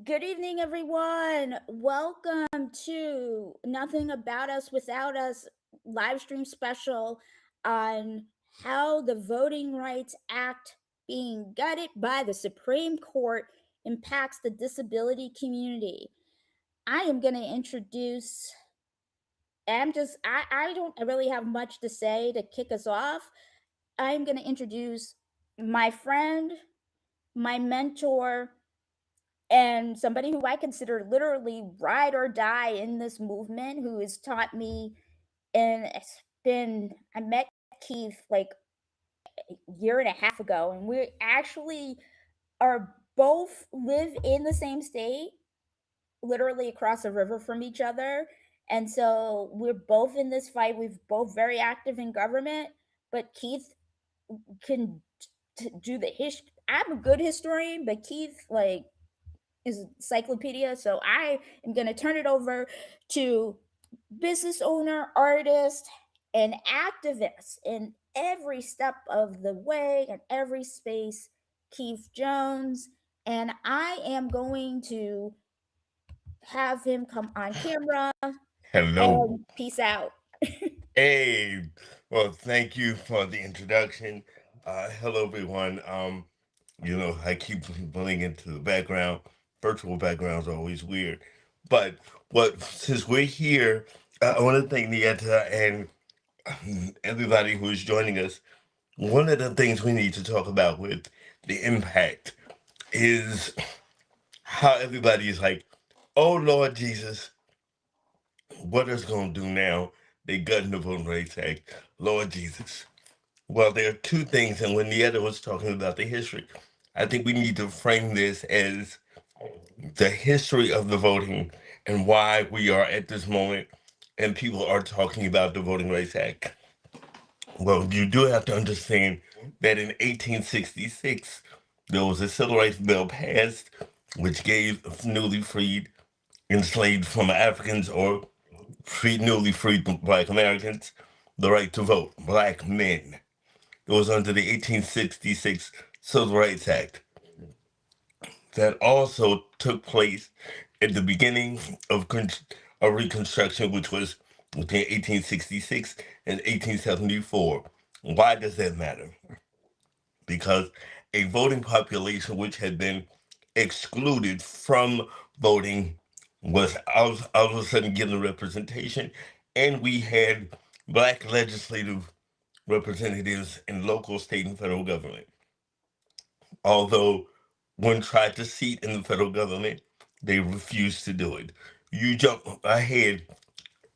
Good evening, everyone. Welcome to Nothing About Us Without Us live stream special on how the Voting Rights Act being gutted by the Supreme Court impacts the disability community. I am going to introduce, I don't really have much to say to kick us off. I'm going to introduce my friend, my mentor, and somebody who I consider literally ride or die in this movement, who has taught me. And I met Keith like a year and a half ago, and we actually are both live in the same state, literally across the river from each other. And so we're both in this fight. We're both very active in government, but Keith can do the history. I'm a good historian, but Keith, like, is encyclopedia. So I am going to turn it over to business owner, artist, and activist in every step of the way and every space, Keith Jones. And I am going to have him come on camera Hello. and peace out. Hey, well, thank you for the introduction. Hello, everyone. I keep blending into the background. Virtual backgrounds are always weird. But since we're here, I want to thank Nieta and everybody who is joining us. One of the things we need to talk about with the impact is how everybody is like, oh, Lord Jesus, what is going to do now? They gutting the Voting Rights Act. Lord Jesus. Well, there are two things, and when Nieta was talking about the history, I think we need to frame this as the history of the voting and why we are at this moment and people are talking about the Voting Rights Act. Well, you do have to understand that in 1866, there was a civil rights bill passed which gave newly freed enslaved from Africans or newly freed black Americans the right to vote, black men. It was under the 1866 Civil Rights Act that also took place at the beginning of Reconstruction, which was between 1866 and 1874. Why does that matter? Because a voting population which had been excluded from voting was all of a sudden given representation, and we had black legislative representatives in local, state, and federal government. Although when tried to seat in the federal government, they refused to do it. You jump ahead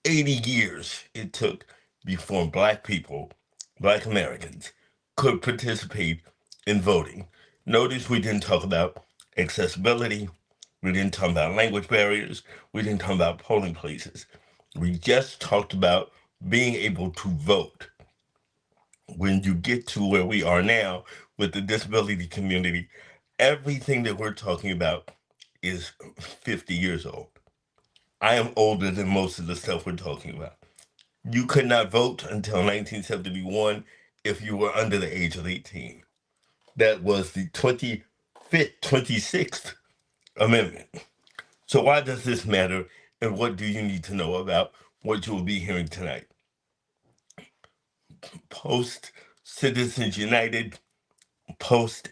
80 years it took before black people, black Americans, could participate in voting. Notice we didn't talk about accessibility, we didn't talk about language barriers, we didn't talk about polling places. We just talked about being able to vote. When you get to where we are now with the disability community, everything that we're talking about is 50 years old. I am older than most of the stuff we're talking about. You could not vote until 1971 if you were under the age of 18. That was the 25th, 26th Amendment. So, why does this matter, and what do you need to know about what you will be hearing tonight? Post Citizens United, post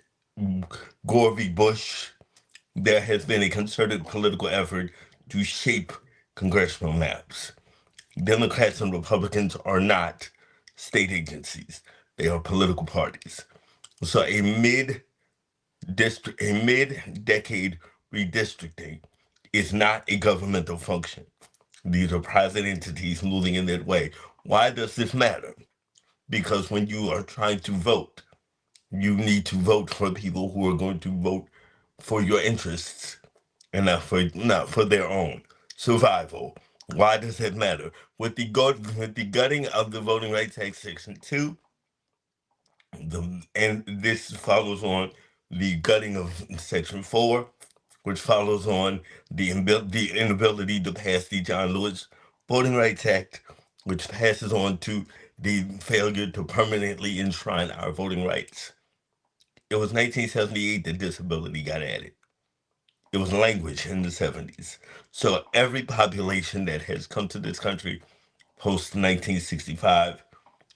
Gore v. Bush, there has been a concerted political effort to shape congressional maps. Democrats and Republicans are not state agencies. They are political parties. So a mid-decade redistricting is not a governmental function. These are private entities moving in that way. Why does this matter? Because when you are trying to vote, you need to vote for people who are going to vote for your interests and not for their own survival. Why does that matter? With the gutting of the Voting Rights Act Section 2, and this follows on the gutting of Section 4, which follows on the inability to pass the John Lewis Voting Rights Act, which passes on to the failure to permanently enshrine our voting rights. It was 1978 that disability got added. It was language in the 70s. So every population that has come to this country post 1965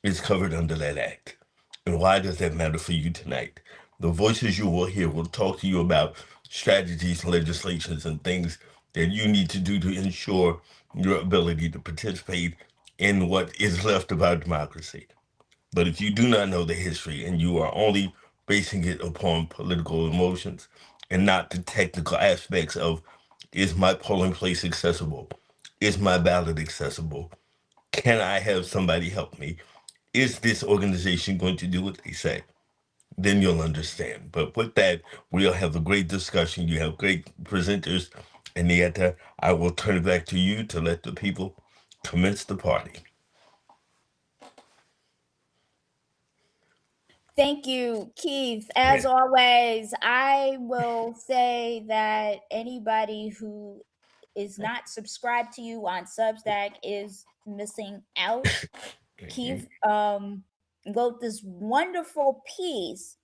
is covered under that act. And why does that matter for you tonight? The voices you will hear will talk to you about strategies, legislations, and things that you need to do to ensure your ability to participate in what is left of our democracy. But if you do not know the history and you are only basing it upon political emotions and not the technical aspects of, is my polling place accessible? Is my ballot accessible? Can I have somebody help me? Is this organization going to do what they say? Then you'll understand. But with that, we'll have a great discussion. You have great presenters. And Nieta, I will turn it back to you to let the people commence the party. Thank you, Keith. As always, I will say that anybody who is not subscribed to you on Substack is missing out. Keith wrote this wonderful piece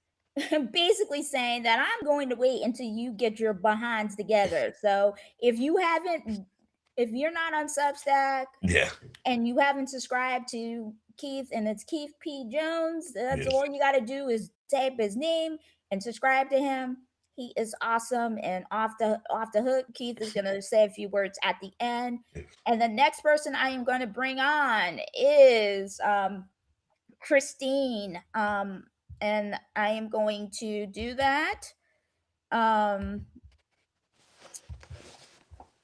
basically saying that I'm going to wait until you get your behinds together. So if you're not on Substack Yeah. and you haven't subscribed to Keith, and it's Keith P. Jones, that's Yes. all you got to do is type his name and subscribe to him. He is awesome and off the hook. Keith is going to say a few words at the end. Yes. And the next person I am going to bring on is Christine. And I am going to do that.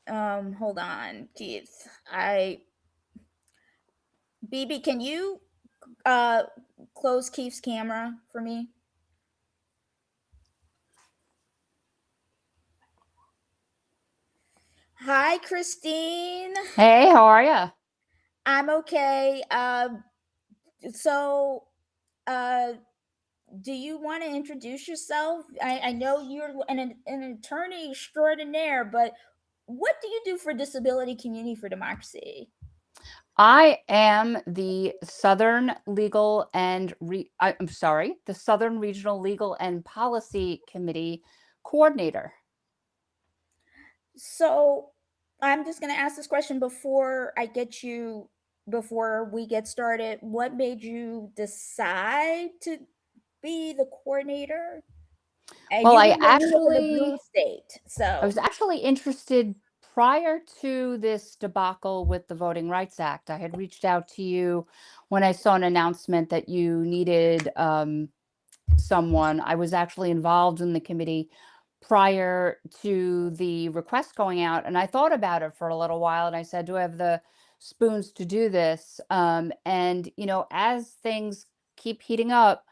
Hold on, Keith. BB, can you close Keith's camera for me? Hi, Christine. Hey, how are you? I'm okay. So, do you want to introduce yourself? I know you're an attorney extraordinaire, but what do you do for Disability Community for Democracy? I am the Southern Legal and I'm sorry, the Southern Regional Legal and Policy Committee coordinator. So, I'm just going to ask this question before we get started. What made you decide to be the coordinator? And Well, you I live in a blue state, so was actually interested prior to this debacle with the Voting Rights Act. I had reached out to you when I saw an announcement that you needed someone. I was actually involved in the committee prior to the request going out, and I thought about it for a little while, and I said, do I have the spoons to do this? And as things keep heating up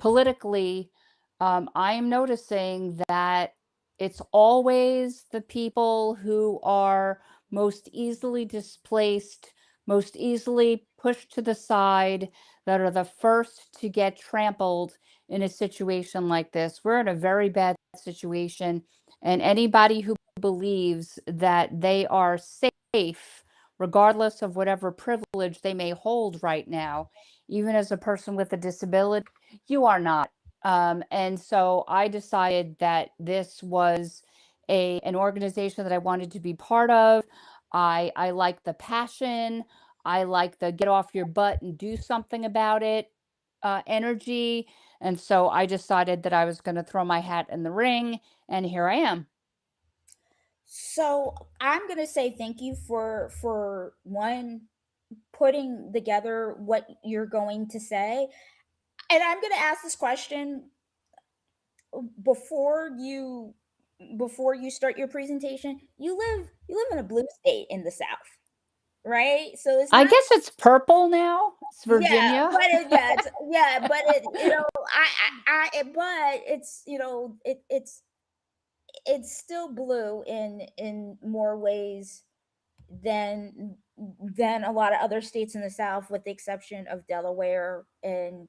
politically, I am noticing that it's always the people who are most easily displaced, most easily pushed to the side, that are the first to get trampled in a situation like this. We're in a very bad situation, and anybody who believes that they are safe, regardless of whatever privilege they may hold right now, even as a person with a disability, you are not. And so I decided that this was an organization that I wanted to be part of. I like the passion. I like the get off your butt and do something about it energy. And so I decided that I was going to throw my hat in the ring, and here I am. So I'm gonna say thank you for one putting together what you're going to say, and I'm gonna ask this question before you start your presentation. You live in a blue state in the South, right? So it's I not. guess it's purple now. It's Yeah, Virginia. but but but it's it's still blue in more ways than a lot of other states in the South, with the exception of Delaware and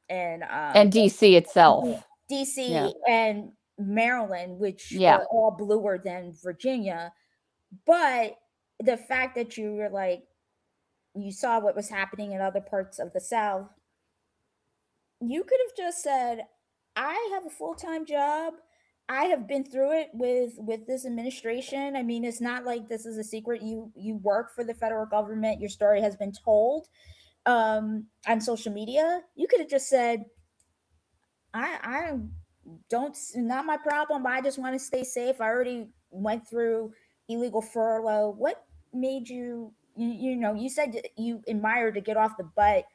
And DC itself. Yeah. DC and Maryland, which Yeah. are all bluer than Virginia. But the fact that you were like, you saw what was happening in other parts of the South, you could have just said, I have a full-time job. I have been through it with this administration. I mean, it's not like this is a secret. You work for the federal government. Your story has been told on social media. You could have just said, I don't, not my problem. I just want to stay safe. I already went through illegal furlough. What made you said you admire to get off the butt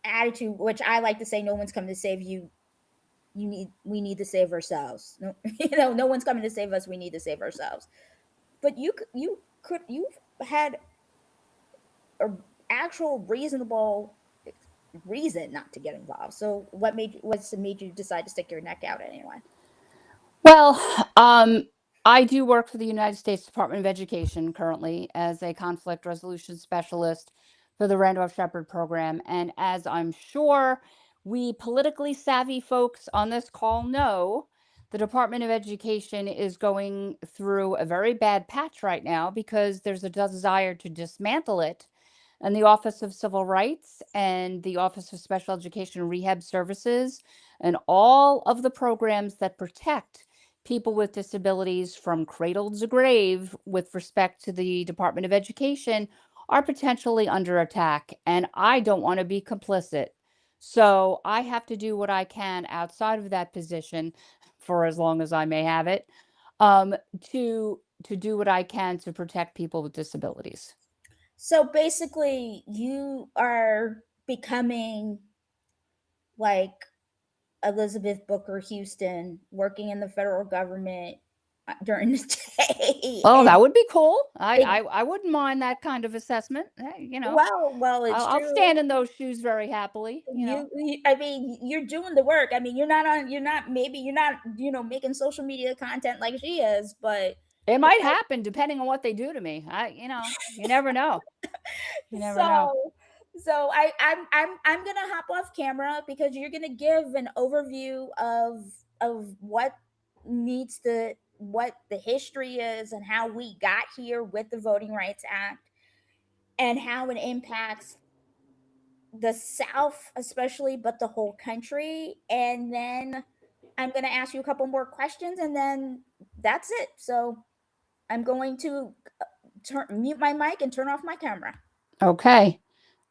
attitude, which I like to say, no one's coming to save you. We need to save ourselves. No, no one's coming to save us. We need to save ourselves. But you've had a actual reasonable reason not to get involved. So what's made you decide to stick your neck out anyway? Well, I do work for the United States Department of Education currently as a conflict resolution specialist for the Randolph Shepherd program. And as I'm sure we politically savvy folks on this call know, the Department of Education is going through a very bad patch right now because there's a desire to dismantle it. And the Office of Civil Rights and the Office of Special Education and Rehab Services and all of the programs that protect people with disabilities from cradle to grave with respect to the Department of Education are potentially under attack. And I don't want to be complicit. So I have to do what I can outside of that position for as long as I may have it, um, to do what I can to protect people with disabilities. So basically, you are becoming like Elizabeth Booker Houston, working in the federal government during the day. Oh, And that would be cool. it- I wouldn't mind that kind of assessment. well, it's I'll true. stand in those shoes very happily. I mean, you're doing the work. I mean, you're not, making social media content like she is, but It might happen depending on what they do to me. You never know. You never know. so I'm gonna hop off camera because you're gonna give an overview of what what the history is and how we got here with the Voting Rights Act and how it impacts the South especially, but the whole country. And then I'm gonna ask you a couple more questions, and then that's it. So I'm going to mute my mic and turn off my camera. Okay.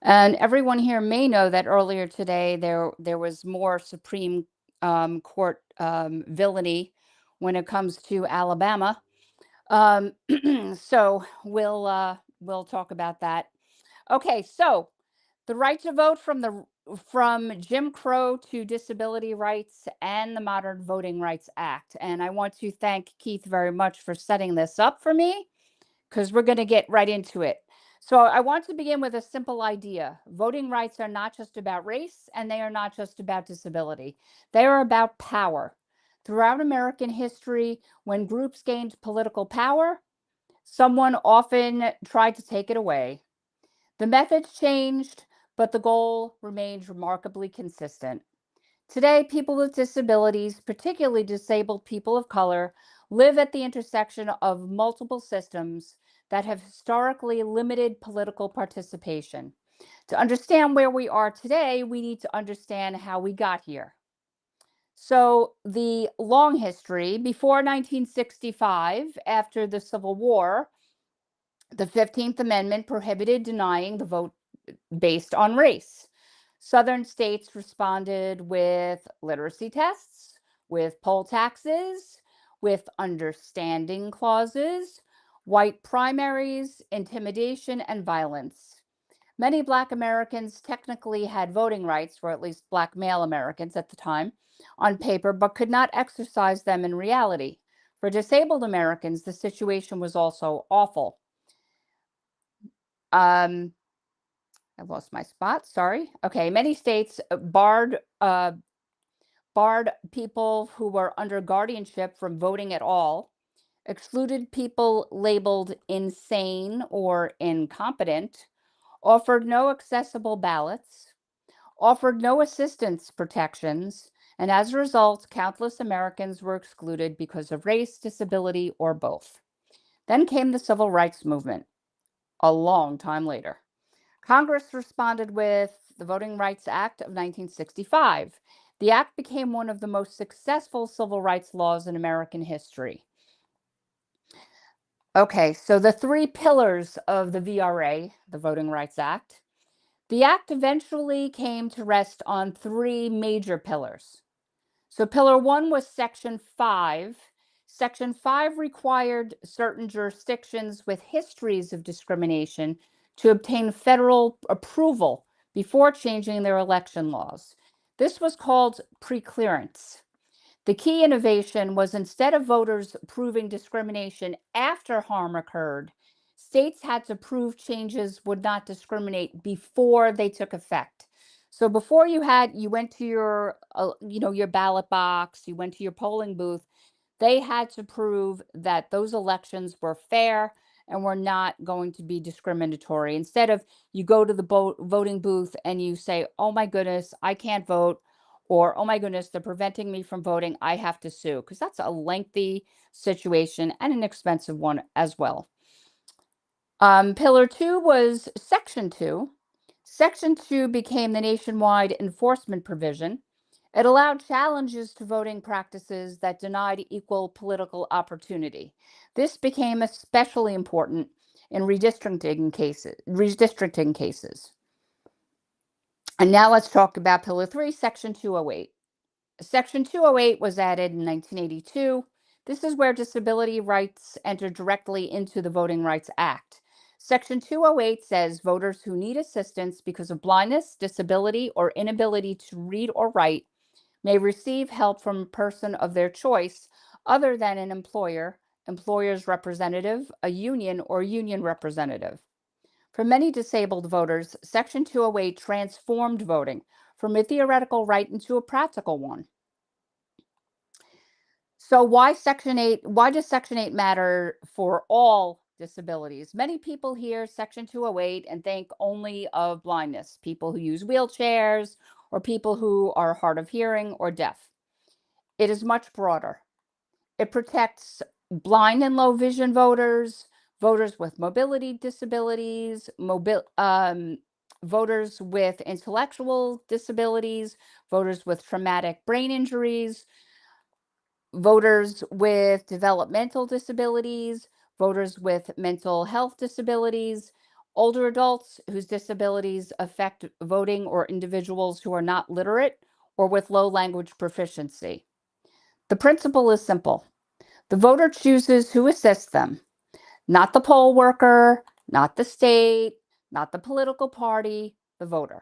And everyone here may know that earlier today there was more Supreme Court villainy when it comes to Alabama. So we'll talk about that. Okay, so the right to vote from Jim Crow to disability rights and the Modern Voting Rights Act. And I want to thank Keith very much for setting this up for me because we're going to get right into it. So I want to begin with a simple idea. Voting rights are not just about race, and they are not just about disability. They are about power. Throughout American history, when groups gained political power, someone often tried to take it away. The methods changed, but the goal remained remarkably consistent. Today, people with disabilities, particularly disabled people of color, live at the intersection of multiple systems that have historically limited political participation. To understand where we are today, we need to understand how we got here. So, the long history before 1965, after the Civil War, the 15th Amendment prohibited denying the vote based on race. Southern states responded with literacy tests, with poll taxes, with understanding clauses, white primaries, intimidation, and violence. Many Black Americans technically had voting rights, or at least Black male Americans at the time, on paper, but could not exercise them in reality. For disabled Americans, the situation was also awful. I've lost my spot. Sorry. Okay. Many states barred people who were under guardianship from voting at all, excluded people labeled insane or incompetent, offered no accessible ballots, offered no assistance protections, and as a result, countless Americans were excluded because of race, disability, or both. Then came the Civil Rights Movement, a long time later. Congress responded with the Voting Rights Act of 1965. The act became one of the most successful civil rights laws in American history. Okay, so the three pillars of the VRA, the Voting Rights Act. The act eventually came to rest on three major pillars. So pillar one was section 5. Section 5 required certain jurisdictions with histories of discrimination to obtain federal approval before changing their election laws. This was called preclearance. The key innovation was, instead of voters proving discrimination after harm occurred, states had to prove changes would not discriminate before they took effect. So before you went to your, your ballot box, you went to your polling booth, they had to prove that those elections were fair and were not going to be discriminatory. Instead of, you go to the voting booth and you say, "Oh my goodness, I can't vote," or, "Oh my goodness, they're preventing me from voting, I have to sue," because that's a lengthy situation and an expensive one as well. Pillar 2 was Section 2. Section 2 became the nationwide enforcement provision. It allowed challenges to voting practices that denied equal political opportunity. This became especially important in redistricting cases. And now let's talk about Pillar 3, Section 208. Section 208 was added in 1982. This is where disability rights entered directly into the Voting Rights Act. Section 208 says voters who need assistance because of blindness, disability, or inability to read or write may receive help from a person of their choice other than an employer, employer's representative, a union, or union representative. For many disabled voters, Section 208 transformed voting from a theoretical right into a practical one. So why does Section 8 matter for all disabilities? Many people hear Section 208 and think only of blindness, people who use wheelchairs, or people who are hard of hearing or deaf. It is much broader. It protects blind and low vision voters, voters with mobility disabilities, voters with intellectual disabilities, voters with traumatic brain injuries, voters with developmental disabilities, voters with mental health disabilities, older adults whose disabilities affect voting, or individuals who are not literate or with low language proficiency. The principle is simple. The voter chooses who assists them, not the poll worker, not the state, not the political party, the voter.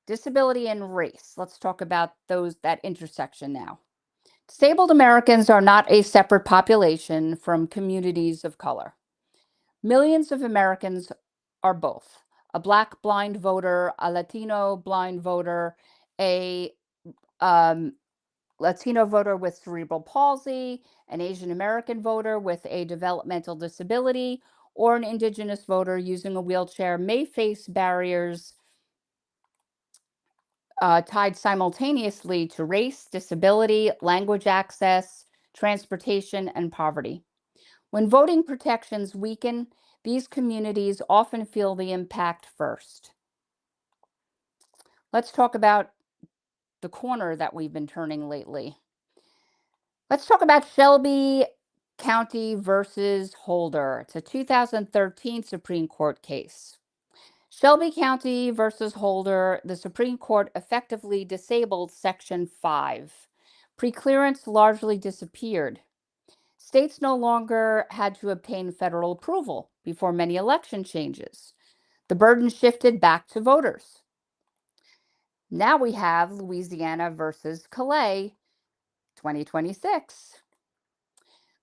Disability and race. Let's talk about that intersection now. Disabled Americans are not a separate population from communities of color. Millions of Americans are both: a Black blind voter, a Latino blind voter, a Latino voter with cerebral palsy, an Asian American voter with a developmental disability, or an Indigenous voter using a wheelchair may face barriers tied simultaneously to race, disability, language access, transportation, and poverty. When voting protections weaken, these communities often feel the impact first. Let's talk about the corner that we've been turning lately. Let's talk about Shelby County versus Holder. It's a 2013 Supreme Court case. Shelby County versus Holder, the Supreme Court effectively disabled Section 5. Preclearance largely disappeared. States no longer had to obtain federal approval before many election changes. The burden shifted back to voters. Now we have Louisiana versus Calais, 2026.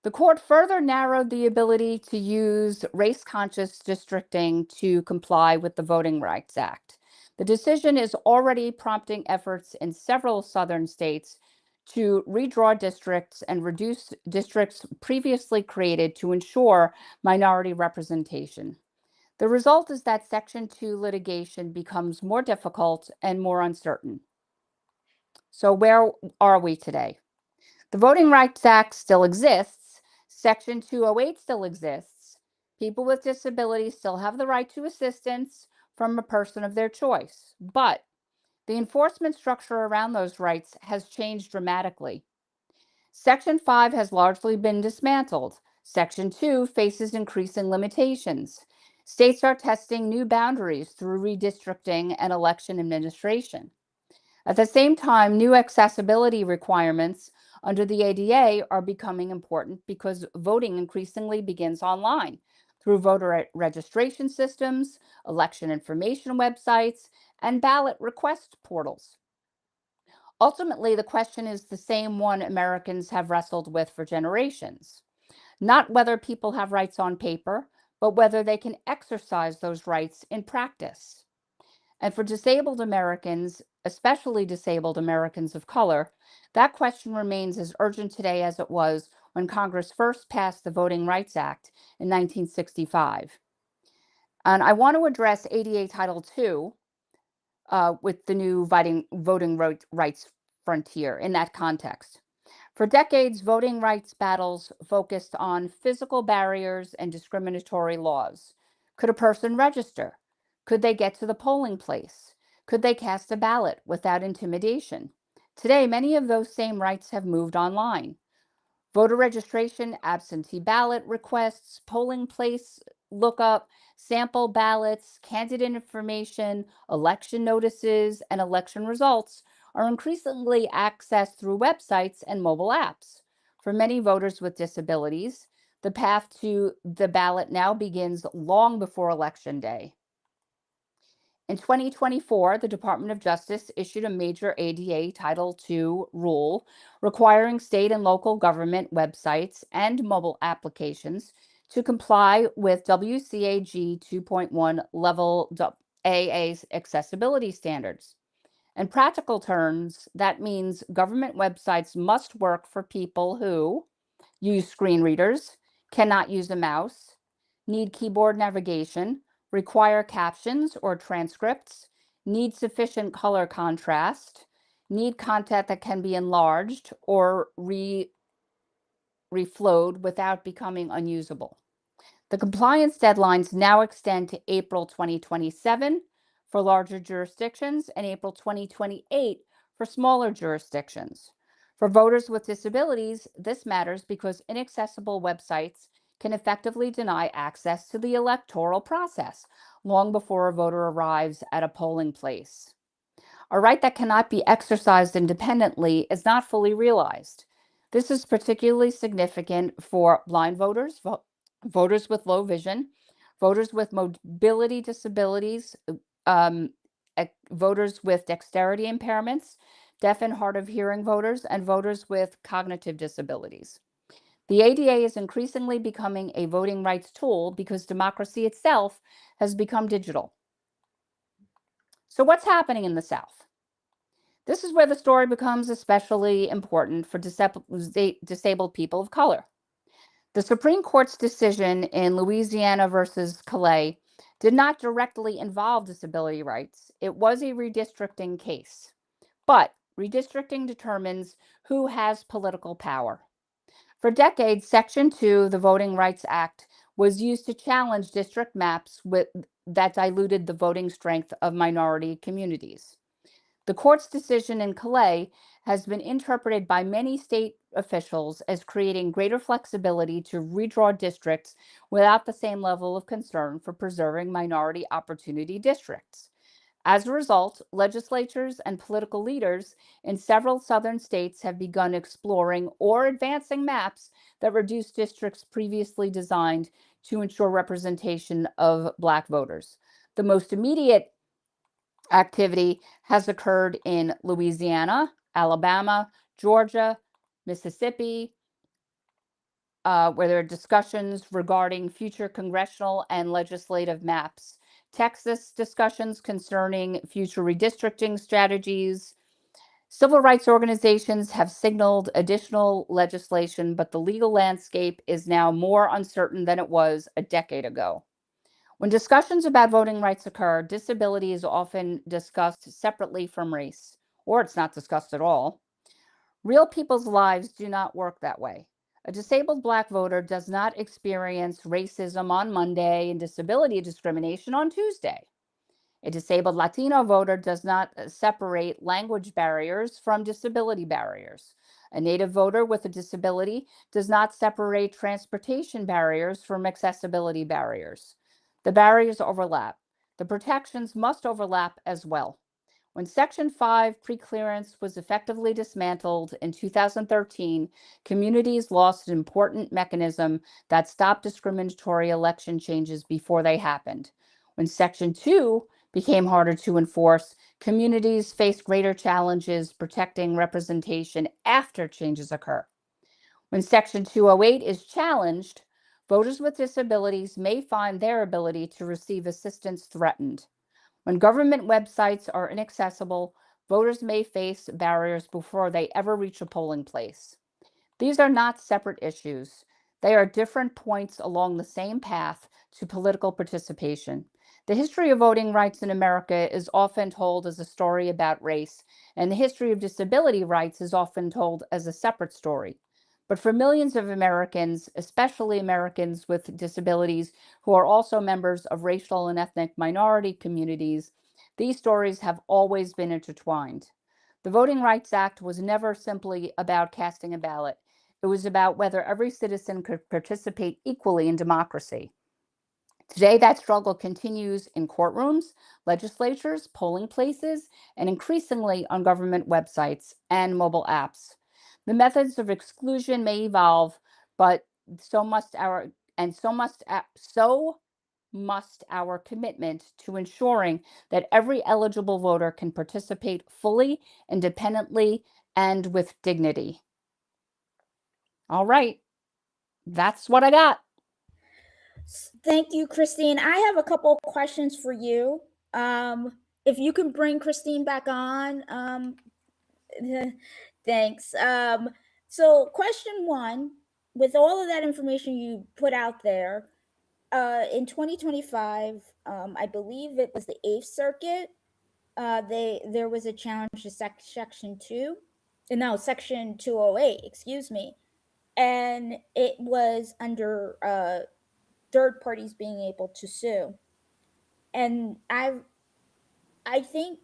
The court further narrowed the ability to use race-conscious districting to comply with the Voting Rights Act. The decision is already prompting efforts in several southern states to redraw districts and reduce districts previously created to ensure minority representation. The result is that Section 2 litigation becomes more difficult and more uncertain. So where are we today? The Voting Rights Act still exists. Section 208 still exists. People with disabilities still have the right to assistance from a person of their choice. But The enforcement structure around those rights has changed dramatically. Section 5 has largely been dismantled. Section 2 faces increasing limitations. States are testing new boundaries through redistricting and election administration. At the same time, new accessibility requirements under the ADA are becoming important because voting increasingly begins online through voter registration systems, election information websites, and ballot request portals. Ultimately, the question is the same one Americans have wrestled with for generations. Not whether people have rights on paper, but whether they can exercise those rights in practice. And for disabled Americans, especially disabled Americans of color, that question remains as urgent today as it was when Congress first passed the Voting Rights Act in 1965. And I want to address ADA Title II with the new voting rights frontier in that context. For decades, voting rights battles focused on physical barriers and discriminatory laws. Could a person register? Could they get to the polling place? Could they cast a ballot without intimidation? Today, many of those same rights have moved online. Voter registration, absentee ballot requests, polling place lookup, sample ballots, candidate information, election notices, and election results are increasingly accessed through websites and mobile apps. For many voters with disabilities, the path to the ballot now begins long before Election Day. In 2024, the Department of Justice issued a major ADA Title II rule requiring state and local government websites and mobile applications to comply with WCAG 2.1 Level AA accessibility standards. In practical terms, that means government websites must work for people who use screen readers, cannot use a mouse, need keyboard navigation, require captions or transcripts, need sufficient color contrast, need content that can be enlarged or reflowed without becoming unusable. The compliance deadlines now extend to April 2027 for larger jurisdictions and April 2028 for smaller jurisdictions. For voters with disabilities, this matters because inaccessible websites can effectively deny access to the electoral process long before a voter arrives at a polling place. A right that cannot be exercised independently is not fully realized. This is particularly significant for blind voters, voters with low vision, voters with mobility disabilities, voters with dexterity impairments, deaf and hard of hearing voters, and voters with cognitive disabilities. The ADA is increasingly becoming a voting rights tool because democracy itself has become digital. So what's happening in the South? This is where the story becomes especially important for disabled people of color. The Supreme Court's decision in Louisiana versus Calais did not directly involve disability rights. It was a redistricting case. But redistricting determines who has political power. For decades, Section 2 of the Voting Rights Act was used to challenge district maps that diluted the voting strength of minority communities. The court's decision in Calais has been interpreted by many state officials as creating greater flexibility to redraw districts without the same level of concern for preserving minority opportunity districts. As a result, legislatures and political leaders in several southern states have begun exploring or advancing maps that reduce districts previously designed to ensure representation of Black voters. The most immediate activity has occurred in Louisiana, Alabama, Georgia, Mississippi, where there are discussions regarding future congressional and legislative maps. Texas discussions concerning future redistricting strategies. Civil rights organizations have signaled additional legislation, but the legal landscape is now more uncertain than it was a decade ago. When discussions about voting rights occur, disability is often discussed separately from race, or it's not discussed at all. Real people's lives do not work that way. A disabled Black voter does not experience racism on Monday and disability discrimination on Tuesday. A disabled Latino voter does not separate language barriers from disability barriers. A Native voter with a disability does not separate transportation barriers from accessibility barriers. The barriers overlap. The protections must overlap as well. When Section 5 preclearance was effectively dismantled in 2013, communities lost an important mechanism that stopped discriminatory election changes before they happened. When Section 2 became harder to enforce, communities faced greater challenges protecting representation after changes occur. When Section 208 is challenged, voters with disabilities may find their ability to receive assistance threatened. When government websites are inaccessible, voters may face barriers before they ever reach a polling place. These are not separate issues. They are different points along the same path to political participation. The history of voting rights in America is often told as a story about race, and the history of disability rights is often told as a separate story. But for millions of Americans, especially Americans with disabilities who are also members of racial and ethnic minority communities, these stories have always been intertwined. The Voting Rights Act was never simply about casting a ballot. It was about whether every citizen could participate equally in democracy. Today, that struggle continues in courtrooms, legislatures, polling places, and increasingly on government websites and mobile apps. The methods of exclusion may evolve, but so must our commitment to ensuring that every eligible voter can participate fully, independently, and with dignity. All right, that's what I got. Thank you, Christine. I have a couple of questions for you. If you can bring Christine back on, thanks. So question one, with all of that information you put out there, in 2025, I believe it was the Eighth Circuit. There was a challenge to Section 2, no, Section 208, excuse me, and it was under third parties being able to sue. And I think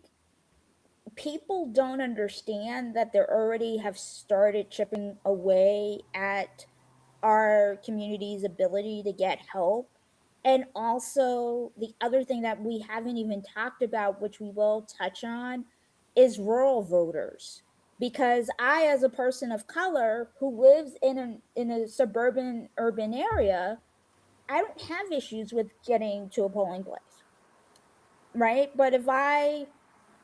people don't understand that they already have started chipping away at our community's ability to get help. And also, the other thing that we haven't even talked about, which we will touch on, is rural voters. Because I, as a person of color who lives in a suburban urban area, I don't have issues with getting to a polling place, right? But if I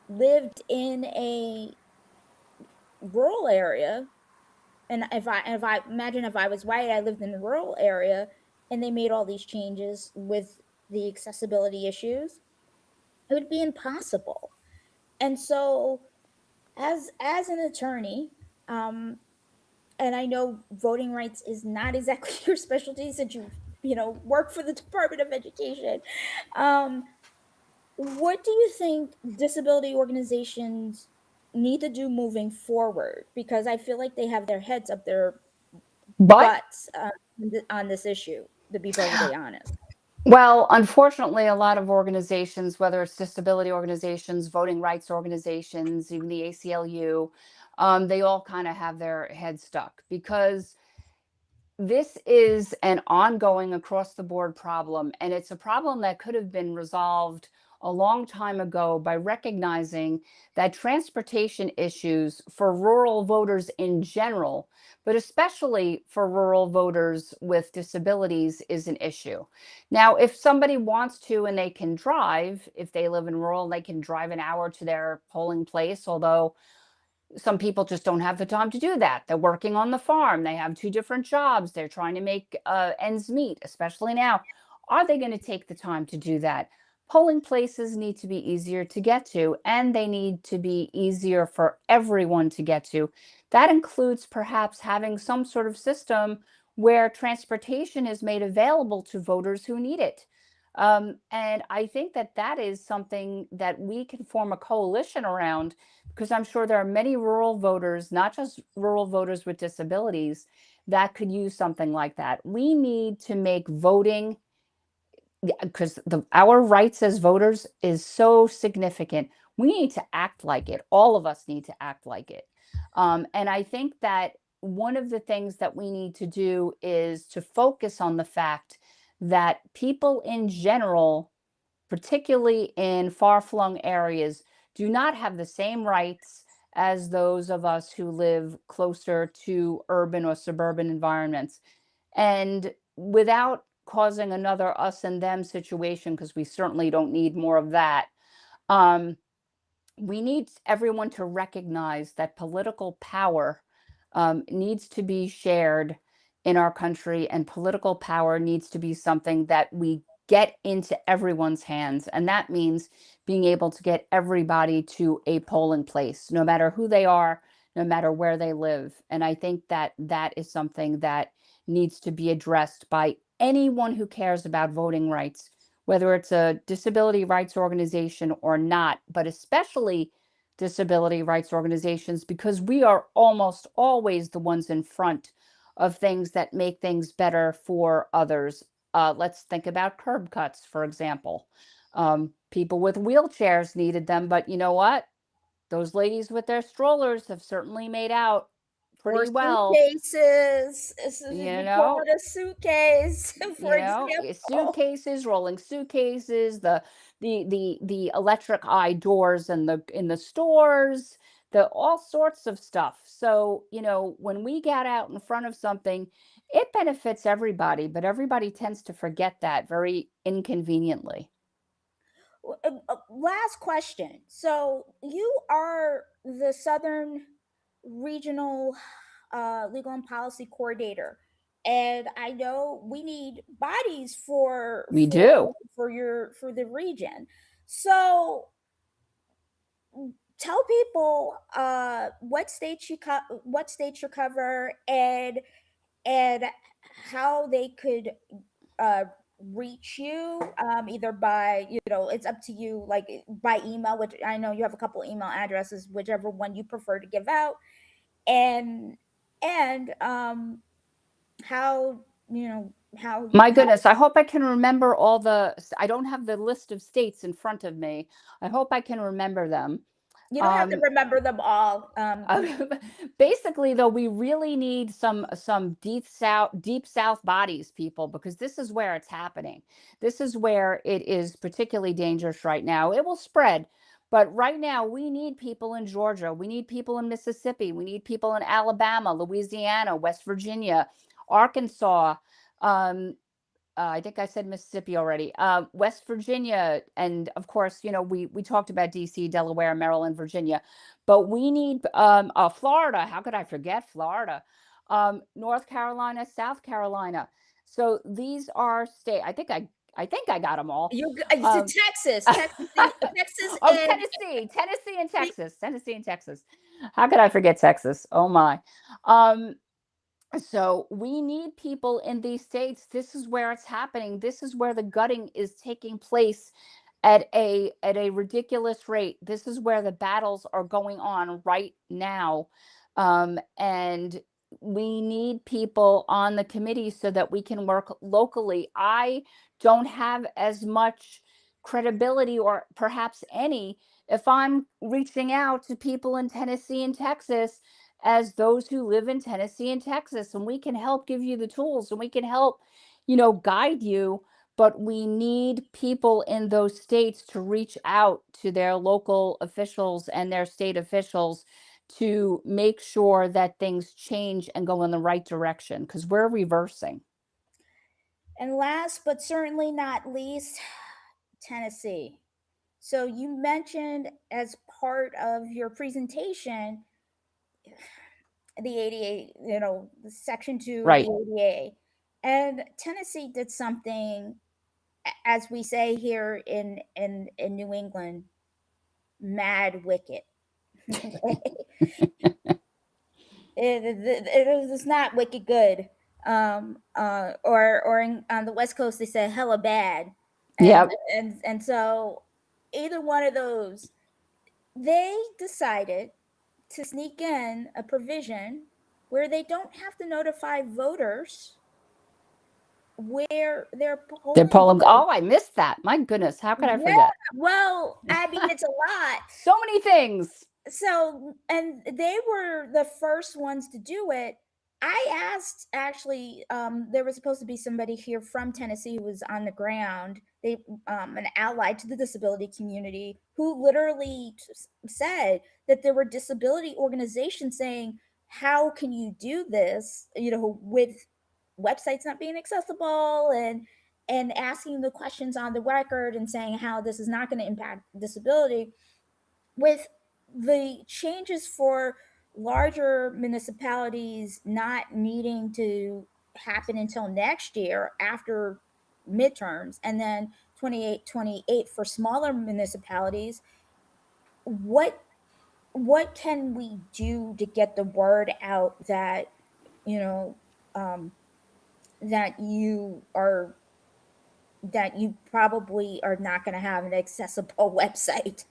lived in a rural area, and if I imagine if I was white, I lived in a rural area, and they made all these changes with the accessibility issues, it would be impossible. And so, as an attorney, and I know voting rights is not exactly your specialty since you know work for the Department of Education. Um, what do you think disability organizations need to do moving forward? Because I feel like they have their heads up their But butts on this issue, to be perfectly honest. Well, unfortunately, a lot of organizations, whether it's disability organizations, voting rights organizations, even the ACLU, they all kind of have their heads stuck because this is an ongoing across the board problem, and it's a problem that could have been resolved a long time ago by recognizing that transportation issues for rural voters in general, but especially for rural voters with disabilities, is an issue. Now, if somebody wants to and they can drive, if they live in rural, they can drive an hour to their polling place, although some people just don't have the time to do that. They're working on the farm. They have two different jobs. They're trying to make ends meet, especially now. Are they going to take the time to do that? Polling places need to be easier to get to, and they need to be easier for everyone to get to. That includes perhaps having some sort of system where transportation is made available to voters who need it. And I think that that is something that we can form a coalition around, because I'm sure there are many rural voters, not just rural voters with disabilities, that could use something like that. We need to make voting because our rights as voters is so significant. We need to act like it. All of us need to act like it. And I think that one of the things that we need to do is to focus on the fact that people in general, particularly in far-flung areas, do not have the same rights as those of us who live closer to urban or suburban environments. And without causing another us and them situation, because we certainly don't need more of that, um, we need everyone to recognize that political power needs to be shared in our country, and political power needs to be something that we get into everyone's hands. And that means being able to get everybody to a polling place, no matter who they are, no matter where they live. And I think that that is something that needs to be addressed by anyone who cares about voting rights, whether it's a disability rights organization or not, but especially disability rights organizations, because we are almost always the ones in front of things that make things better for others. Let's think about curb cuts, for example. People with wheelchairs needed them, but you know what? Those ladies with their strollers have certainly made out Or pretty well. suitcases. You You pull know, out a suitcase, for example. suitcases, rolling suitcases, the electric eye doors and the in the stores, the all sorts of stuff. So, when we get out in front of something, it benefits everybody, but everybody tends to forget that very inconveniently. Last question. So you are the Southern Regional Legal and Policy Coordinator, and I know we need bodies for We for do. for the region. So tell people what states you cover, and how they could uh reach you, either by, it's up to you, like by email, which I know you have a couple email addresses, whichever one you prefer to give out, and how you know My how goodness, I hope I can remember I don't have the list of states in front of me. I hope I can remember them. you don't have to Um, remember them all. Basically, though, we really need some deep south bodies, people, because this is where it's happening. This is where it is particularly dangerous right now. It will spread, but right now we need people in Georgia, we need people in Mississippi, we need people in Alabama, Louisiana, West Virginia, Arkansas. Um, I think I said Mississippi already. West Virginia, and of course, we talked about D.C., Delaware, Maryland, Virginia, but we need Florida. How could I forget Florida? North Carolina, South Carolina. So these are state. I think I got them all. To Um, Texas, Texas, oh, and Tennessee, and Texas. How could I forget Texas? Oh my. Um, so we need people in these states. This is where it's happening. This is where the gutting is taking place at a ridiculous rate. This is where the battles are going on right now. And we need people on the committee so that we can work locally. I don't have as much credibility, or perhaps any, if I'm reaching out to people in Tennessee and Texas, as those who live in Tennessee and Texas. And we can help give you the tools, and we can help, guide you. But we need people in those states to reach out to their local officials and their state officials to make sure that things change and go in the right direction, because we're reversing. and last but certainly not least, Tennessee. So you mentioned, as part of your presentation, the ADA, the Section 2 of Right. the ADA. And Tennessee did something, as we say here in New England, mad wicked. It is not wicked good. Or on the West Coast they say hella bad, and Yep. so either one of those, they decided to sneak in a provision where they don't have to notify voters where they're They're polling. polling. Oh, I missed that. My goodness, how could I Yeah, forget? well, I mean, it's a lot. So many things. So, and they were the first ones to do it. I asked, actually, there was supposed to be somebody here from Tennessee who was on the ground, they an ally to the disability community, who literally said that there were disability organizations saying, how can you do this, with websites not being accessible, and asking the questions on the record and saying how this is not going to impact disability. With the changes for larger municipalities not needing to happen until next year after midterms, and then 28 for smaller municipalities, what can we do to get the word out that, you know um, that you probably are not going to have an accessible website?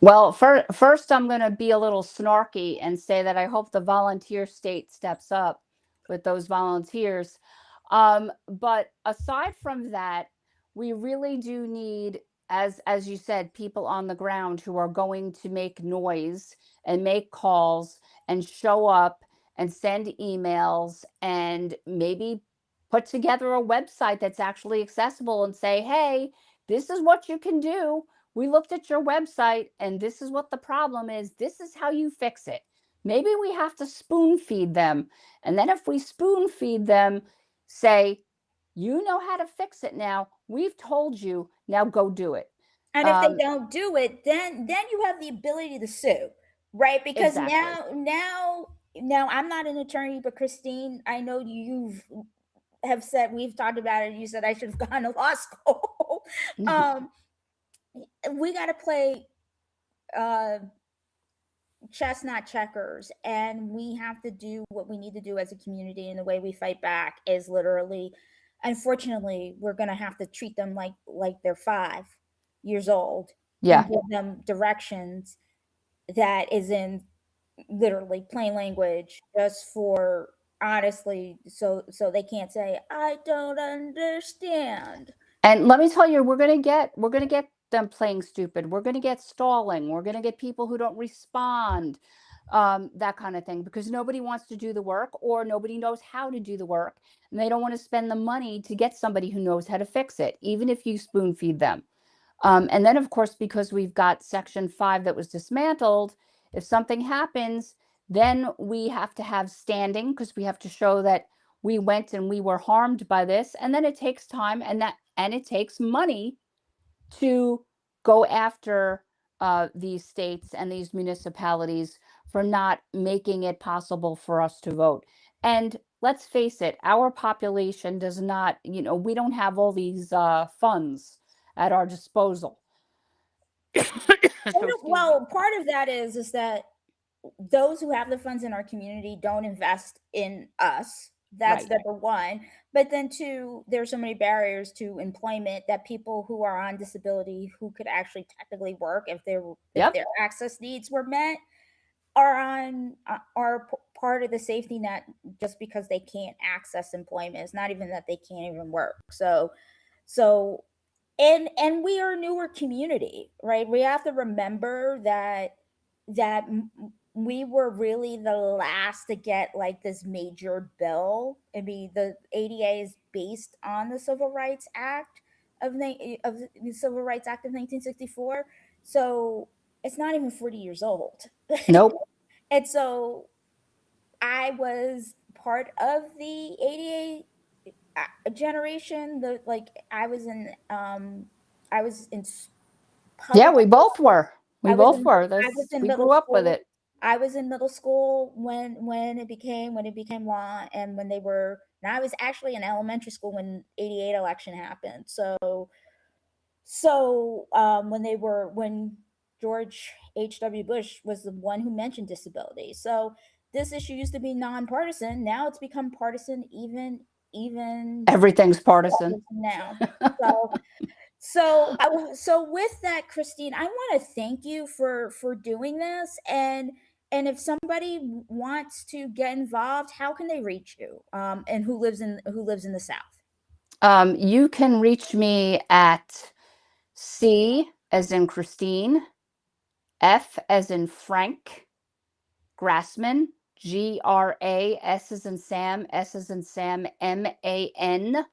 Well, first, I'm going to be a little snarky and say that I hope the volunteer state steps up with those volunteers. But aside from that, we really do need, as you said, people on the ground who are going to make noise and make calls and show up and send emails and maybe put together a website that's actually accessible and say, hey, this is what you can do. We looked at your website and this is what the problem is. This is how you fix it. Maybe we have to spoon feed them. And then if we spoon feed them, say, you know how to fix it now. We've told you, now go do it. And if they don't do it, then you have the ability to sue, right? Because Exactly. now I'm not an attorney, but Christine, I know have said, we've talked about it. You said I should have gone to law school. We got to play chess, not checkers, and we have to do what we need to do as a community. And the way we fight back is literally, unfortunately, we're going to have to treat them like they're 5 years old. Yeah. And give them directions that is in literally plain language, just for, honestly, so they can't say, I don't understand. And let me tell you, we're gonna get them playing stupid. We're gonna get stalling. We're gonna get people who don't respond, that kind of thing, because nobody wants to do the work or nobody knows how to do the work, and they don't want to spend the money to get somebody who knows how to fix it, even if you spoon feed them. And then, of course, because we've got Section 5 that was dismantled, if something happens, then we have to have standing because we have to show that we went and we were harmed by this. And then it takes time and it takes money to go after these states and these municipalities for not making it possible for us to vote. And let's face it, our population does not, we don't have all these funds at our disposal. Well, part of that is that those who have the funds in our community don't invest in us. That's right. number one. But then two, there's so many barriers to employment that people who are on disability, who could actually technically work if their access needs were met, are part of the safety net, just because they can't access employment. It's not even that they can't even work. So and we are a newer community, right? We have to remember that we were really the last to get like this major bill. I mean, the ADA is based on the Civil Rights Act of the Civil Rights Act of 1964. So it's not even 40 years old. Nope. And so I was part of the ADA generation. I was in yeah, we both were. We middle grew up with it. I was in middle school when it became law, and and I was actually in elementary school when 88 election happened. So when George H.W. Bush was the one who mentioned disability. So this issue used to be nonpartisan. Now it's become partisan, even everything's partisan now. So with that, Christine, I want to thank you for doing this, and And if somebody wants to get involved, how can they reach you? And who lives in the South? You can reach me at C as in Christine, F as in Frank, Grassman, GRAS as in Sam, S as in Sam, MAN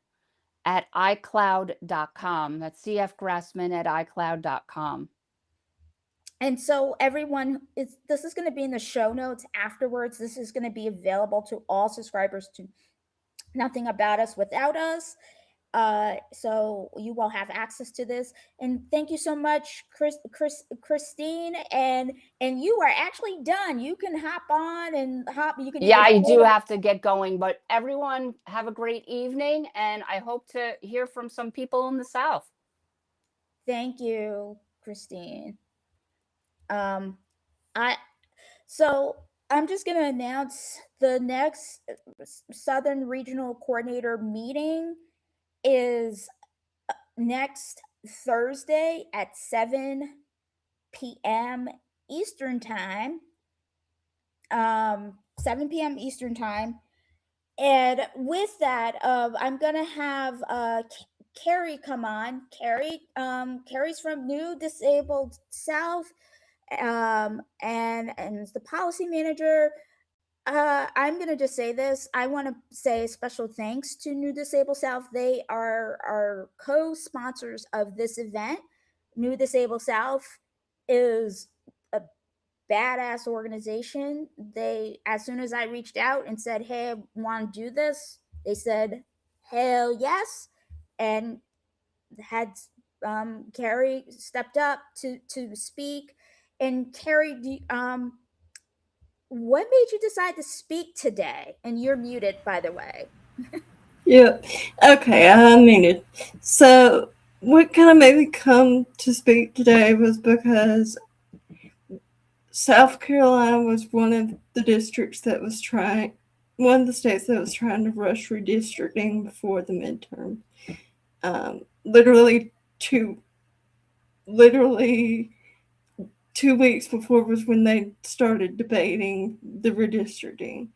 at iCloud.com. That's CF Grassman at iCloud.com. And so everyone, this is going to be in the show notes afterwards. This is going to be available to all subscribers to Nothing About Us Without Us. So you will have access to this. And thank you so much, Christine. And you are actually done. You can hop on and hop. You can. Yeah, I do have to get going, but everyone have a great evening, and I hope to hear from some people in the South. Thank you, Christine. I'm just going to announce the next Southern Regional Coordinator meeting is next Thursday at 7 p.m. Eastern Time. 7 p.m. Eastern Time. And with that, I'm going to have Carrie come on. Carrie's from New Disabled South. And the policy manager. I'm going to just say this. I want to say special thanks to New Disabled South. They are co-sponsors of this event. New Disabled South is a badass organization. They, as soon as I reached out and said, hey, I want to do this, they said, hell yes. And had Carrie stepped up to speak. And Carrie, what made you decide to speak today? And you're muted, by the way. Yeah. Okay, I muted. So what kind of made me come to speak today was because South Carolina was one of the states that was trying to rush redistricting before the midterm. Literally 2 weeks before was when they started debating the redistricting.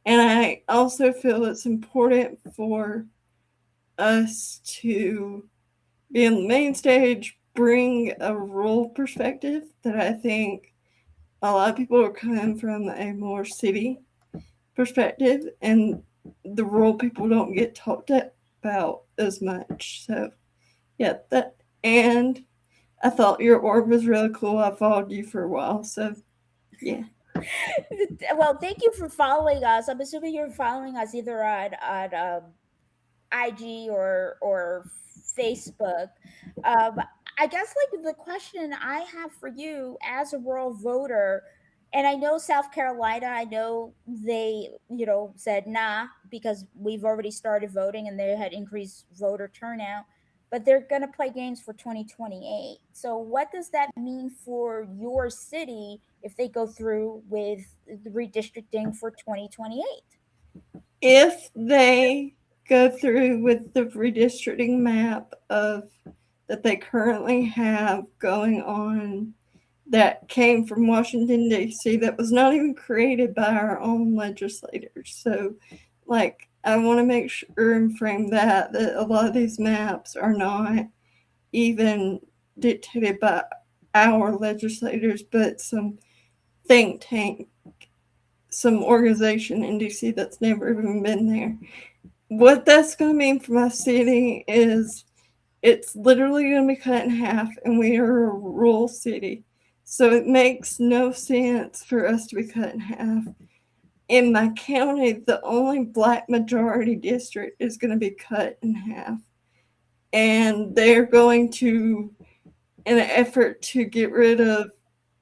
And I also feel it's important for us to be on the main stage, bring a rural perspective that I think a lot of people are coming from a more city perspective, and the rural people don't get talked about as much. So, yeah, and I thought your org was really cool. I followed you for a while, so yeah. Well, thank you for following us. I'm assuming you're following us either on IG or Facebook. I guess like the question I have for you as a rural voter, and I know South Carolina, I know they, said nah because we've already started voting and they had increased voter turnout, but they're going to play games for 2028. So what does that mean for your city if they go through with the redistricting for 2028? If they go through with the redistricting map that they currently have going on, that came from Washington, D.C., that was not even created by our own legislators. So, I want to make sure and frame that a lot of these maps are not even dictated by our legislators, but some think tank, some organization in D.C. that's never even been there. What that's going to mean for my city is it's literally going to be cut in half, and we are a rural city. So it makes no sense for us to be cut in half. In my county, the only Black majority district is going to be cut in half. And they're going to, in an effort to get rid of,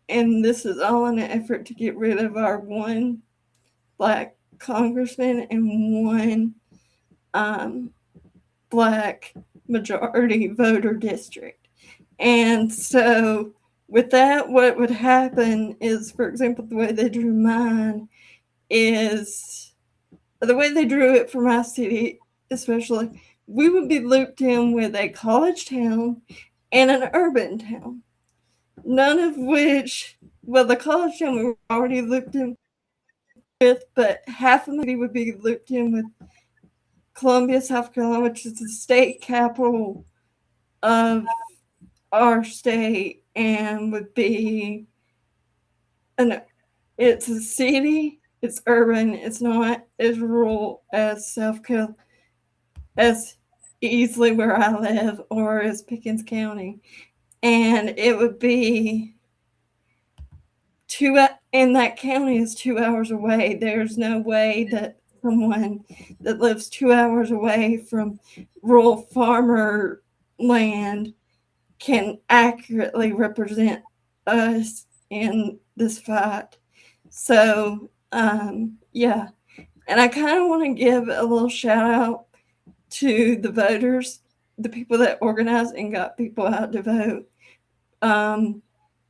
and this is all in an effort to get rid of our one Black congressman and one Black majority voter district. And so with that, what would happen is, for example, the way they drew mine is the way they drew it for my city, especially, we would be looped in with a college town and an urban town, none of which well, the college town we were already looped in with, but half of the city would be looped in with Columbia, South Carolina, which is the state capital of our state, and would be it's a city, it's urban, it's not as rural as South Carolina, as easily where I live, or as Pickens County. And it would be and that county is 2 hours away. There's no way that someone that lives 2 hours away from rural farmer land can accurately represent us in this fight. So, yeah. And I kind of want to give a little shout out to the voters, the people that organized and got people out to vote.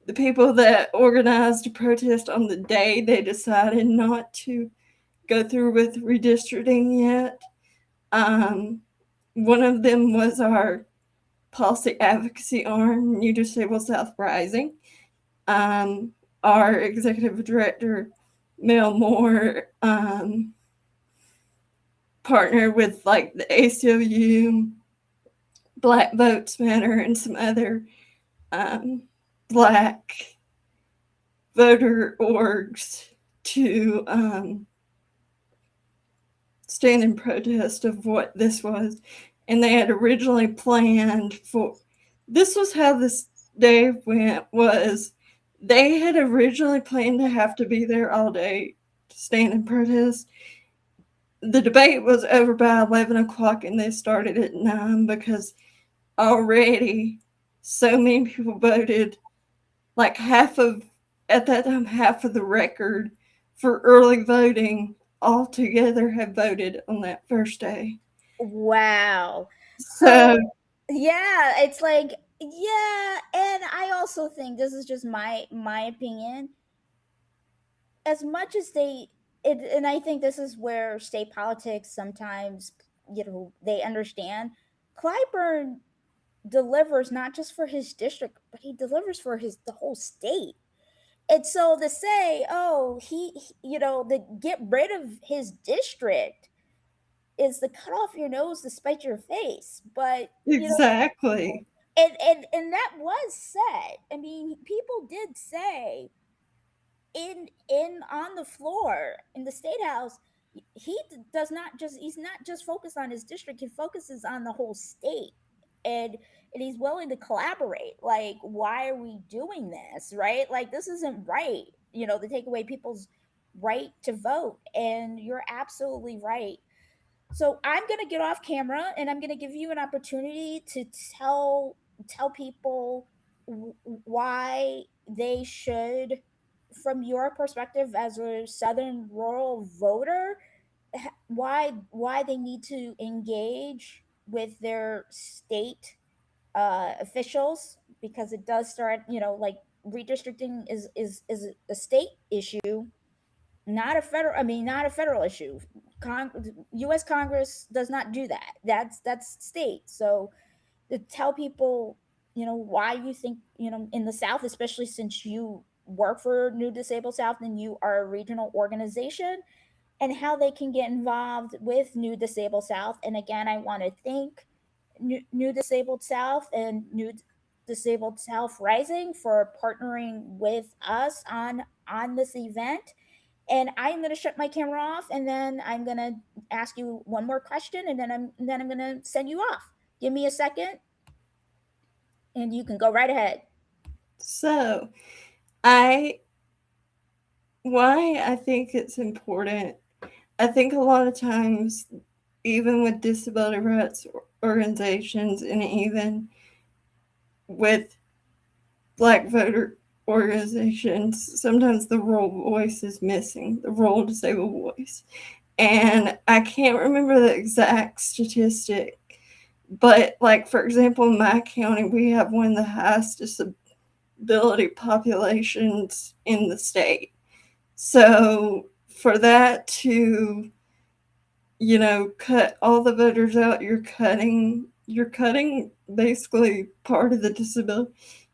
The people that organized a protest on the day they decided not to go through with redistricting yet. One of them was our policy advocacy arm, New Disabled South Rising. Our executive director, Mel Moore, partnered with like the ACLU, Black Votes Matter, and some other Black voter orgs to stand in protest of what this was. And they had originally planned for, this was how this day went, was they had originally planned to have to be there all day to stand in protest. The debate was over by 11 o'clock and they started at 9 because already so many people voted, like half of the record for early voting altogether had voted on that first day. Wow. So yeah, it's like, yeah, and I also think this is just my opinion. As much as and I think this is where state politics sometimes, they understand. Clyburn delivers not just for his district, but he delivers for the whole state. And so to say, oh, the get rid of his district is the cut off your nose to spite your face. But exactly. And that was said. I mean, people did say in on the floor in the state house, he's not just focused on his district, he focuses on the whole state. And he's willing to collaborate. Like, why are we doing this, right? Like, this isn't right, to take away people's right to vote. And you're absolutely right. So I'm going to get off camera and I'm going to give you an opportunity to tell people why they should, from your perspective as a Southern rural voter, why they need to engage with their state officials, because it does start, like, redistricting is a state issue, not a federal issue. U.S. Congress does not do that. That's state. So to tell people, why you think, in the South, especially since you work for New Disabled South and you are a regional organization, and how they can get involved with New Disabled South. And again, I want to thank New Disabled South and New Disabled South Rising for partnering with us on this event. And I'm going to shut my camera off, and then I'm going to ask you one more question, and then I'm going to send you off. Give me a second, and you can go right ahead. So, why I think it's important, I think a lot of times, even with disability rights organizations and even with Black voter organizations, sometimes the rural voice is missing, the rural disabled voice. And I can't remember the exact statistic, but like, for example, in my county, we have one of the highest disability populations in the state. So for that to, cut all the voters out, you're cutting basically part of the disability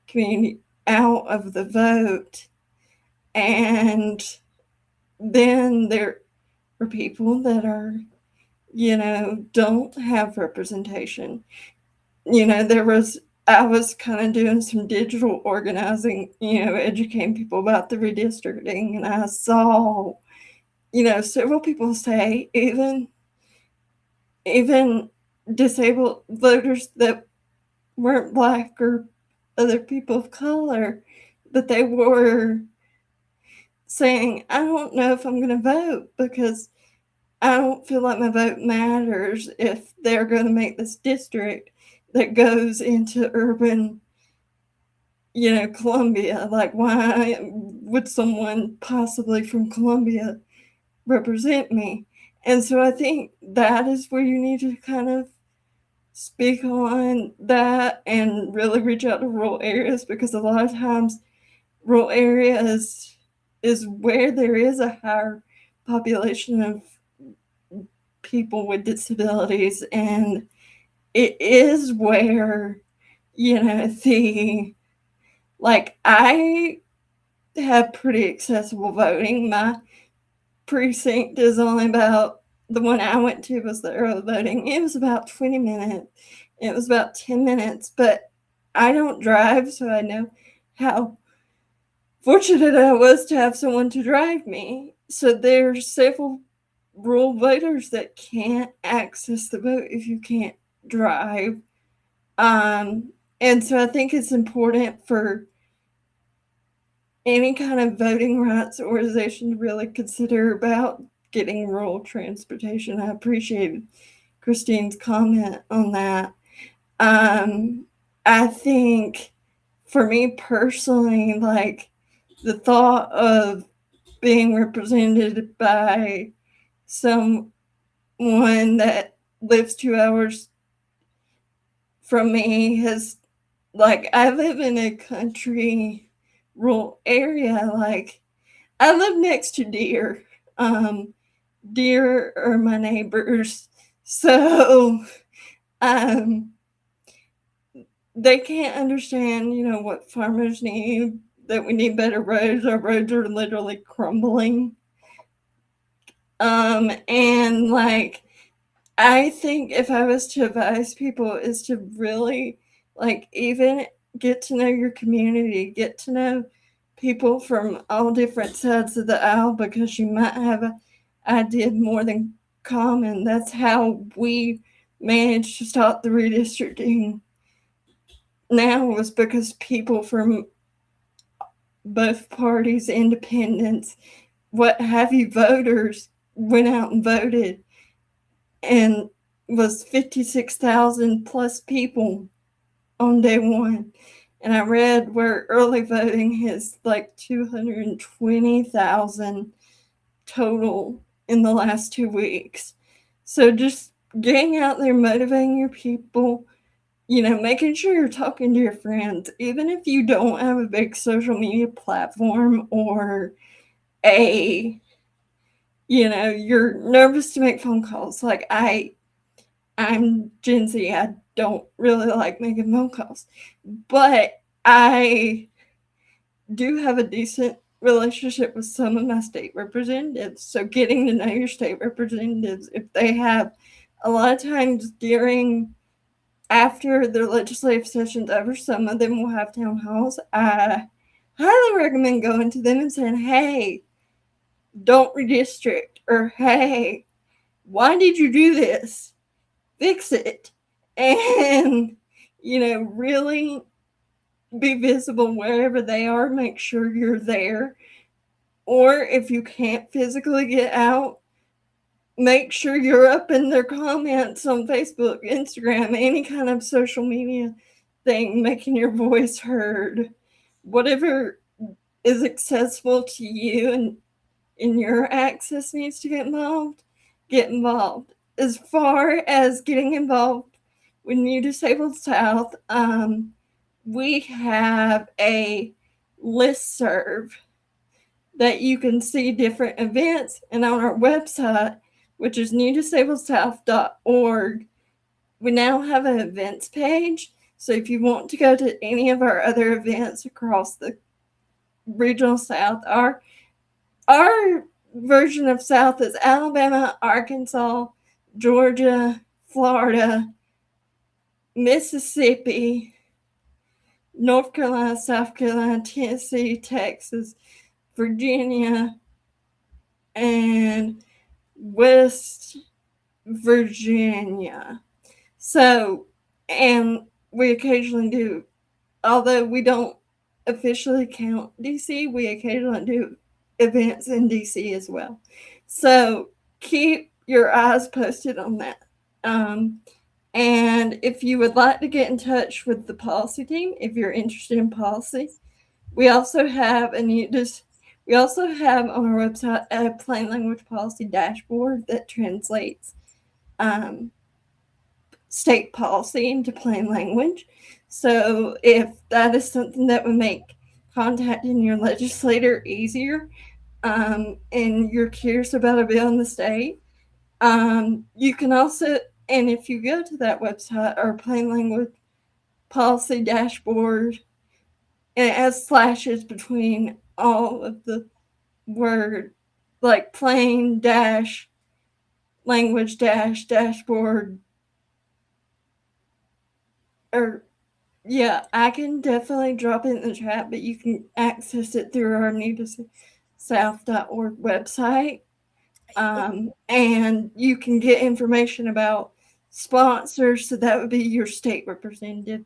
community out of the vote. And then there are people that are, don't have representation. I was kind of doing some digital organizing, educating people about the redistricting, and I saw, several people say even disabled voters that weren't Black or other people of color, that they were saying, I don't know if I'm going to vote because I don't feel like my vote matters if they're going to make this district that goes into urban, Columbia. Like, why would someone possibly from Columbia represent me? And so I think that is where you need to kind of speak on that and really reach out to rural areas, because a lot of times rural areas is where there is a higher population of people with disabilities, and it is where I have pretty accessible voting. My precinct is only about, the one I went to was the early voting. It was about 20 minutes. It was about 10 minutes, but I don't drive, so I know how fortunate I was to have someone to drive me. So there's several rural voters that can't access the vote if you can't drive. And so I think it's important for any kind of voting rights organization to really consider about getting rural transportation. I appreciated Christine's comment on that. I think for me personally, like, the thought of being represented by someone that lives 2 hours from me has, like, I live in a country rural area. Like, I live next to deer. Deer are my neighbors. So they can't understand, what farmers need, that we need better roads. Our roads are literally crumbling. And like, I think if I was to advise people is to really, like, even get to know your community, get to know people from all different sides of the aisle, because you might have an idea more than common. That's how we managed to stop the redistricting now, was because people from both parties, independents, what have you, voters, went out and voted, and was 56,000 plus people on day one. And I read where early voting is like 220,000 total in the last 2 weeks. So just getting out there, motivating your people, making sure you're talking to your friends, even if you don't have a big social media platform or you're nervous to make phone calls. Like, I'm Gen Z. I don't really like making phone calls, but I do have a decent relationship with some of my state representatives. So getting to know your state representatives, if they have, a lot of times after their legislative session's over, some of them will have town halls. I highly recommend going to them and saying, hey, don't redistrict, or hey, why did you do this? Fix it. And, really be visible wherever they are. Make sure you're there. Or if you can't physically get out, make sure you're up in their comments on Facebook, Instagram, any kind of social media thing, making your voice heard. Whatever is accessible to you and in your access needs to get involved. As far as getting involved with New Disabled South, we have a listserv that you can see different events, and on our website, which is newdisabledsouth.org, we now have an events page. So if you want to go to any of our other events across the regional South. Our version of South is Alabama, Arkansas, Georgia, Florida, Mississippi, North Carolina, South Carolina, Tennessee, Texas, Virginia, and West Virginia. So, and we occasionally do, although we don't officially count DC, we occasionally do events in DC as well. So keep your eyes posted on that. And if you would like to get in touch with the policy team, if you're interested in policy, we also have we also have on our website a plain language policy dashboard that translates state policy into plain language. So if that is something that would make contacting your legislator easier, and you're curious about a bill in the state, you can also, and if you go to that website, our plain language policy dashboard, and it has slashes between all of the word, like plain dash language dash dashboard, or yeah, I can definitely drop it in the chat, but you can access it through our newtosouth.org website. And you can get information about sponsors, so that would be your state representative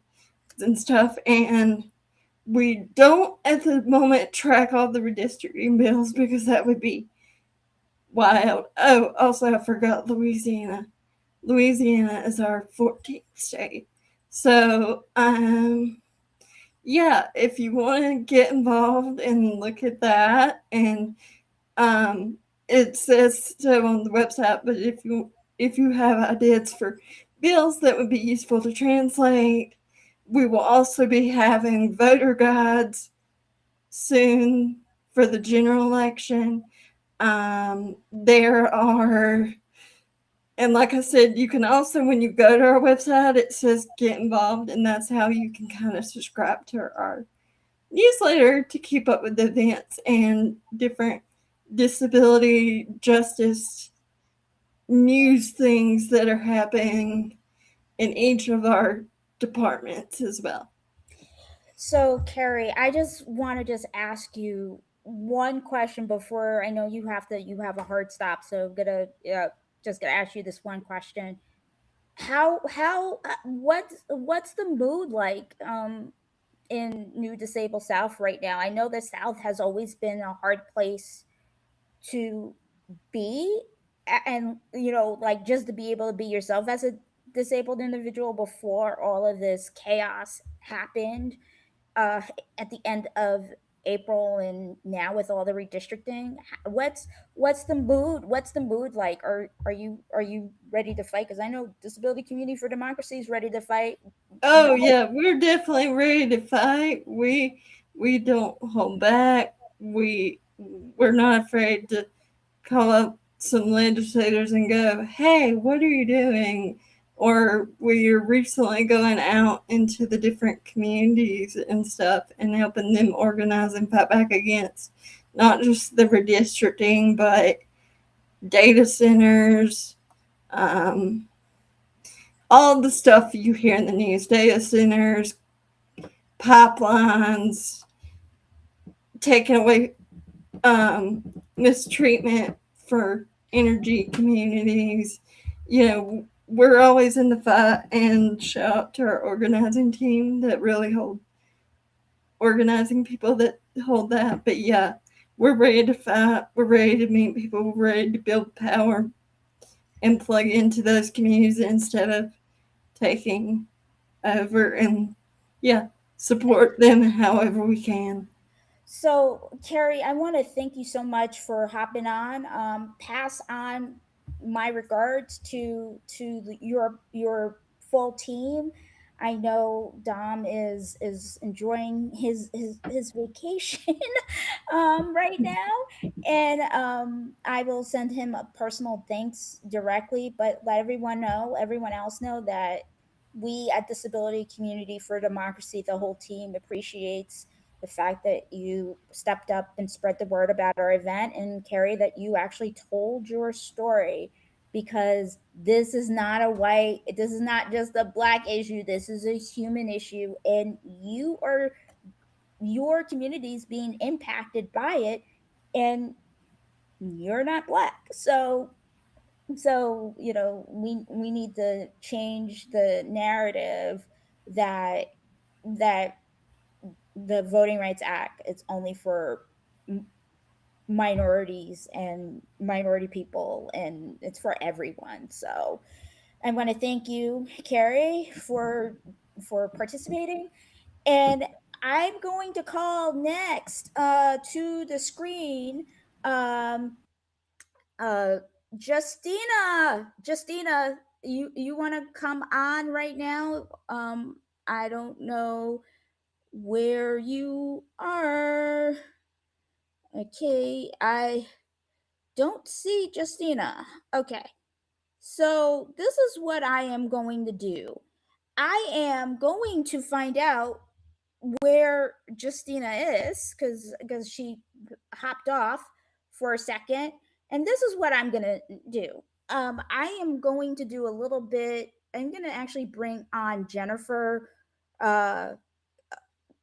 and stuff. And we don't at the moment track all the redistricting bills because that would be wild. Oh, also I forgot Louisiana. Louisiana is our 14th state. So, yeah, if you want to get involved and look at that, and it says so on the website, but if you have ideas for bills that would be useful to translate, we will also be having voter guides soon for the general election. There are, and like I said, you can also, when you go to our website, it says get involved, and that's how you can kind of subscribe to our newsletter to keep up with the events and different disability justice news things that are happening in each of our departments as well. So, Carrie, I just want to just ask you one question before I know you have a hard stop. So, I'm gonna just gonna ask you this one question. What's the mood like in New Disabled South right now? I know the South has always been a hard place to be, and like just to be able to be yourself as a disabled individual before all of this chaos happened uh, at the end of April, and now with all the redistricting. What's the mood? What's the mood like? Are you ready to fight? Because I know Disability Community for Democracy is ready to fight. Oh yeah, we're definitely ready to fight. We don't hold back. We're not afraid to call up some legislators and go, "Hey, what are you doing?" Or we're recently going out into the different communities and stuff and helping them organize and fight back against not just the redistricting, but data centers, all the stuff you hear in the news, data centers, pipelines, taking away mistreatment for energy communities. We're always in the fight, and shout out to our organizing team that really hold organizing people that hold that. But yeah, we're ready to fight. We're ready to meet people. We're ready to build power and plug into those communities instead of taking over, and yeah, support them however we can. So, Carrie, I want to thank you so much for hopping on. Pass on my regards to your full team. I know Dom is enjoying his vacation right now, and I will send him a personal thanks directly. But let everyone else know that we at Disability Community for Democracy, the whole team appreciates the fact that you stepped up and spread the word about our event, and Carrie, that you actually told your story, because this is not just a Black issue. This is a human issue, and your community's being impacted by it, and you're not Black. So we need to change the narrative that the Voting Rights Act, it's only for minorities and minority people, and it's for everyone. So I want to thank you, Carrie, for participating. And I'm going to call next to the screen Justina. Justina, you want to come on right now? I don't know where you are. Okay, I don't see Justina. Okay, so this is what I am going to do. I am going to find out where Justina is, because she hopped off for a second, and this is what I'm gonna do. I am going to do a little bit. I'm gonna actually bring on Jennifer.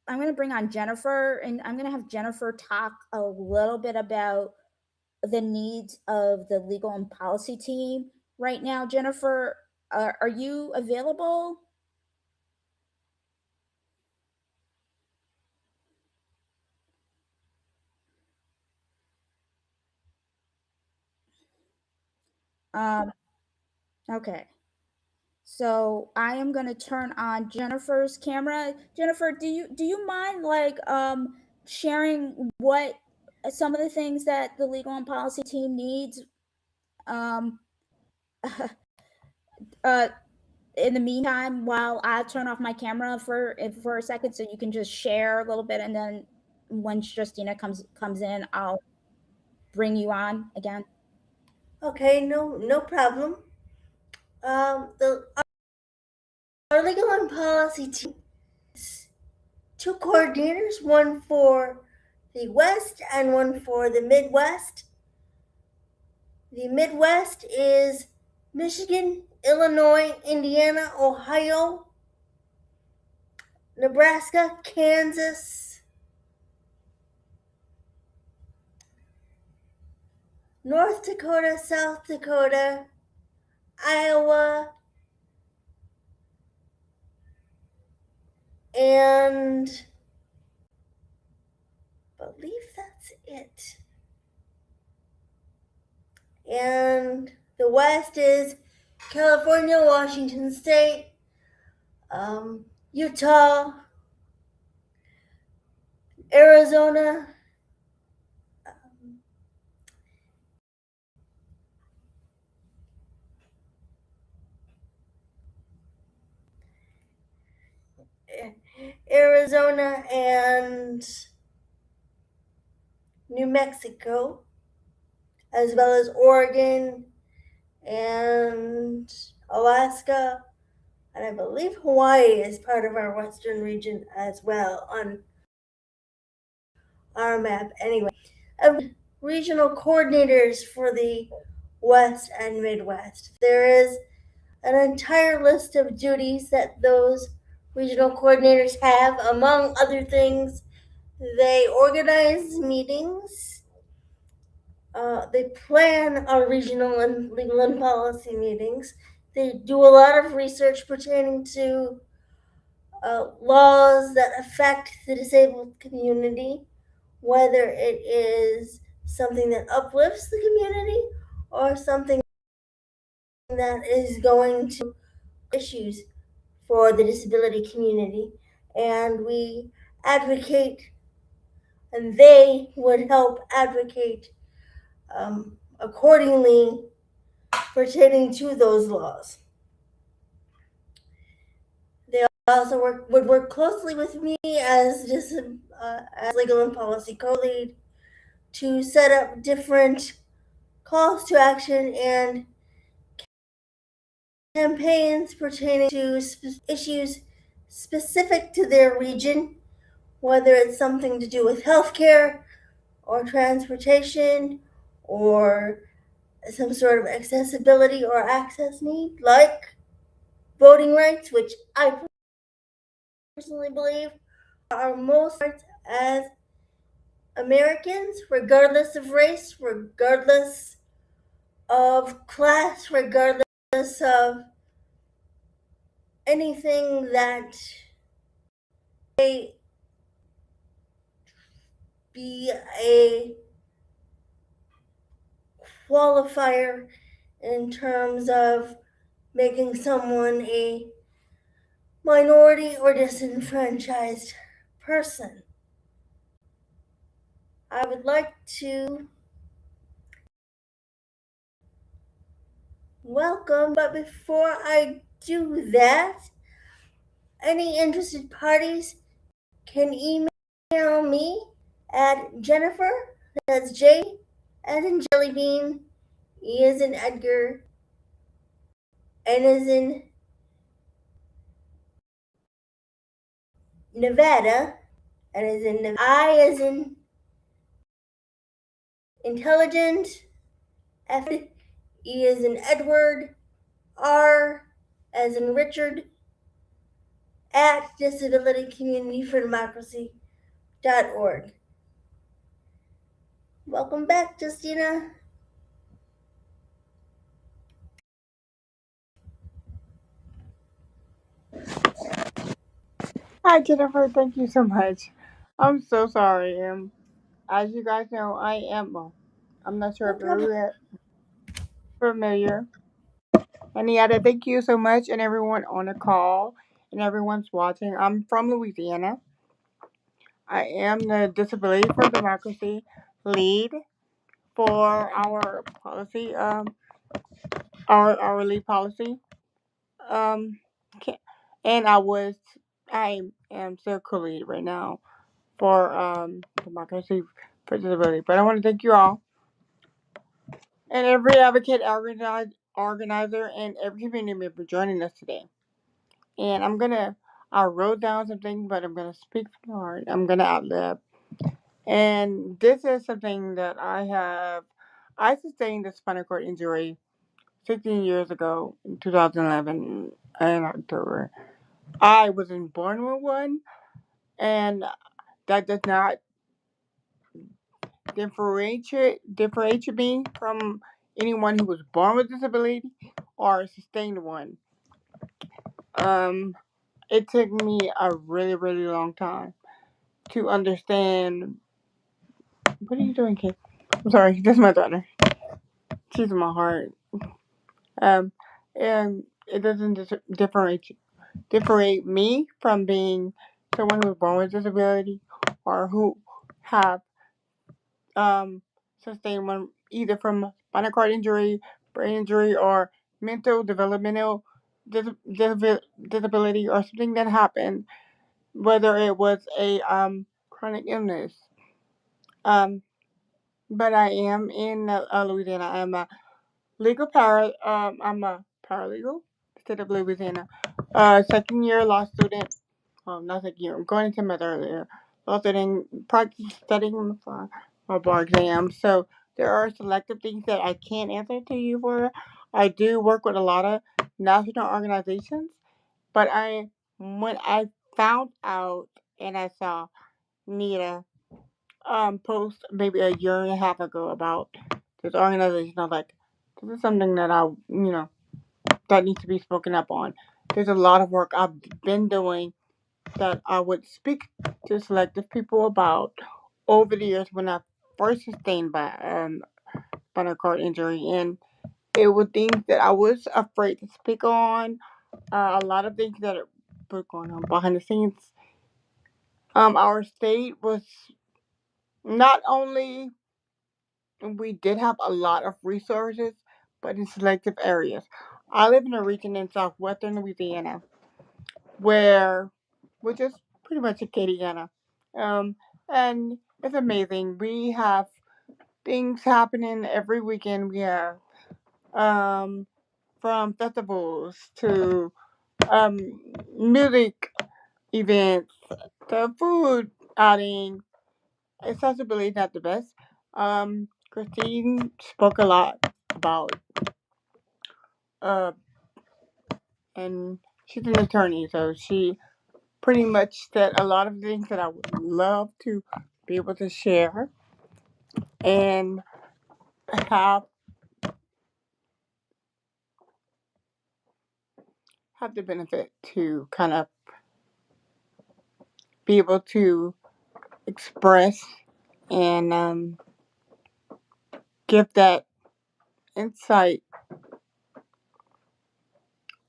I'm going to bring on Jennifer, and I'm going to have Jennifer talk a little bit about the needs of the legal and policy team right now. Jennifer, are you available? Okay. So I am going to turn on Jennifer's camera. Jennifer, do you mind sharing what some of the things that the legal and policy team needs um in the meantime, while I turn off my camera for a second, so you can just share a little bit, and then once Justina comes in, I'll bring you on again. Okay, no problem. Our legal and policy team is 2 coordinators, one for the West and one for the Midwest. The Midwest is Michigan, Illinois, Indiana, Ohio, Nebraska, Kansas, North Dakota, South Dakota, Iowa, and I believe that's it. And the West is California, Washington State, Utah, Arizona, and New Mexico, as well as Oregon and Alaska, and I believe Hawaii is part of our Western region as well on our map. Anyway, regional coordinators for the West and Midwest. There is an entire list of duties that those regional coordinators have. Among other things, they organize meetings. They plan our regional and legal and policy meetings. They do a lot of research pertaining to laws that affect the disabled community, whether it is something that uplifts the community or something that is going to issues for the disability community. And we advocate, and they would help advocate accordingly pertaining to those laws. They also would work closely with me as legal and policy co-lead to set up different calls to action and campaigns pertaining to issues specific to their region, whether it's something to do with healthcare or transportation or some sort of accessibility or access need, like voting rights, which I personally believe are most rights as Americans, regardless of race, regardless of class, regardless of anything that may be a qualifier in terms of making someone a minority or disenfranchised person. I would like to welcome, but before I do that, any interested parties can email me at Jennifer, that's J as in Jelly Bean, E as in Edgar, N as in Nevada, N as in I as in intelligent, F E as in Edward, R as in Richard, at disabilitycommunityfordemocracy.org. Welcome back, Justina. Hi, Jennifer. Thank you so much. I'm so sorry. As you guys know, I am. Well, I'm not sure No if you're problem. familiar. Anietta, thank you so much, and everyone on the call, and everyone's watching. I'm from Louisiana. I am the Disability for Democracy lead for our policy. Our lead policy. Um, ca- and I am still co-lead right now for Democracy for Disability. But I want to thank you all and every advocate, organizer, and every community member for joining us today. And I wrote down something, but I'm gonna speak from the heart. I'm gonna outlib. And this is something that I sustained a spinal cord injury 16 years ago in 2011 in October. I wasn't born with one, and that does not differentiate me from anyone who was born with disability or sustained one. Um, it took me a really, really long time to understand. What are you doing, kid? I'm sorry, that's my daughter. She's in my heart. And it doesn't differentiate me from being someone who was born with disability or who have sustained one either from spinal cord injury, brain injury, or mental developmental disability or something that happened, whether it was a chronic illness. Um, but I am in Louisiana. I'm a paralegal, state of Louisiana. Second year law student. Not second year. I'm going into my third year. Law student, practice studying for my bar exam. So there are selective things that I can't answer to you for. I do work with a lot of national organizations, but when I found out and I saw Nita post maybe a year and a half ago about this organization, I was like, this is something that that needs to be spoken up on. There's a lot of work I've been doing that I would speak to selective people about over the years when I first sustained spinal cord injury, and it was things that I was afraid to speak on. A lot of things that were going on behind the scenes. Our state was not only we did have a lot of resources, but in selective areas. I live in a region in southwestern Louisiana, which is pretty much Acadiana, and it's amazing. We have things happening every weekend. We have um, from festivals to music events to food adding accessibility is not the best. Christine spoke a lot about, and she's an attorney, so she pretty much said a lot of things that I would love to be able to share and have the benefit to kind of be able to express and give that insight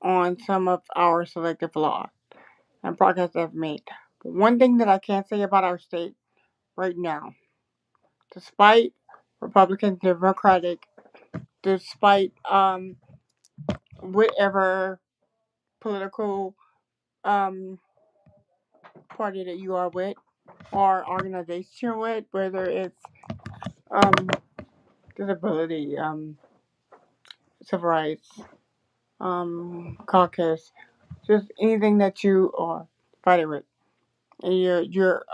on some of our selective law and progress that I've made. But one thing that I can say about our state right now, despite Republican, Democratic, despite whatever political party that you are with or organization you're with, whether it's disability, civil rights, caucus, just anything that you are fighting with and you're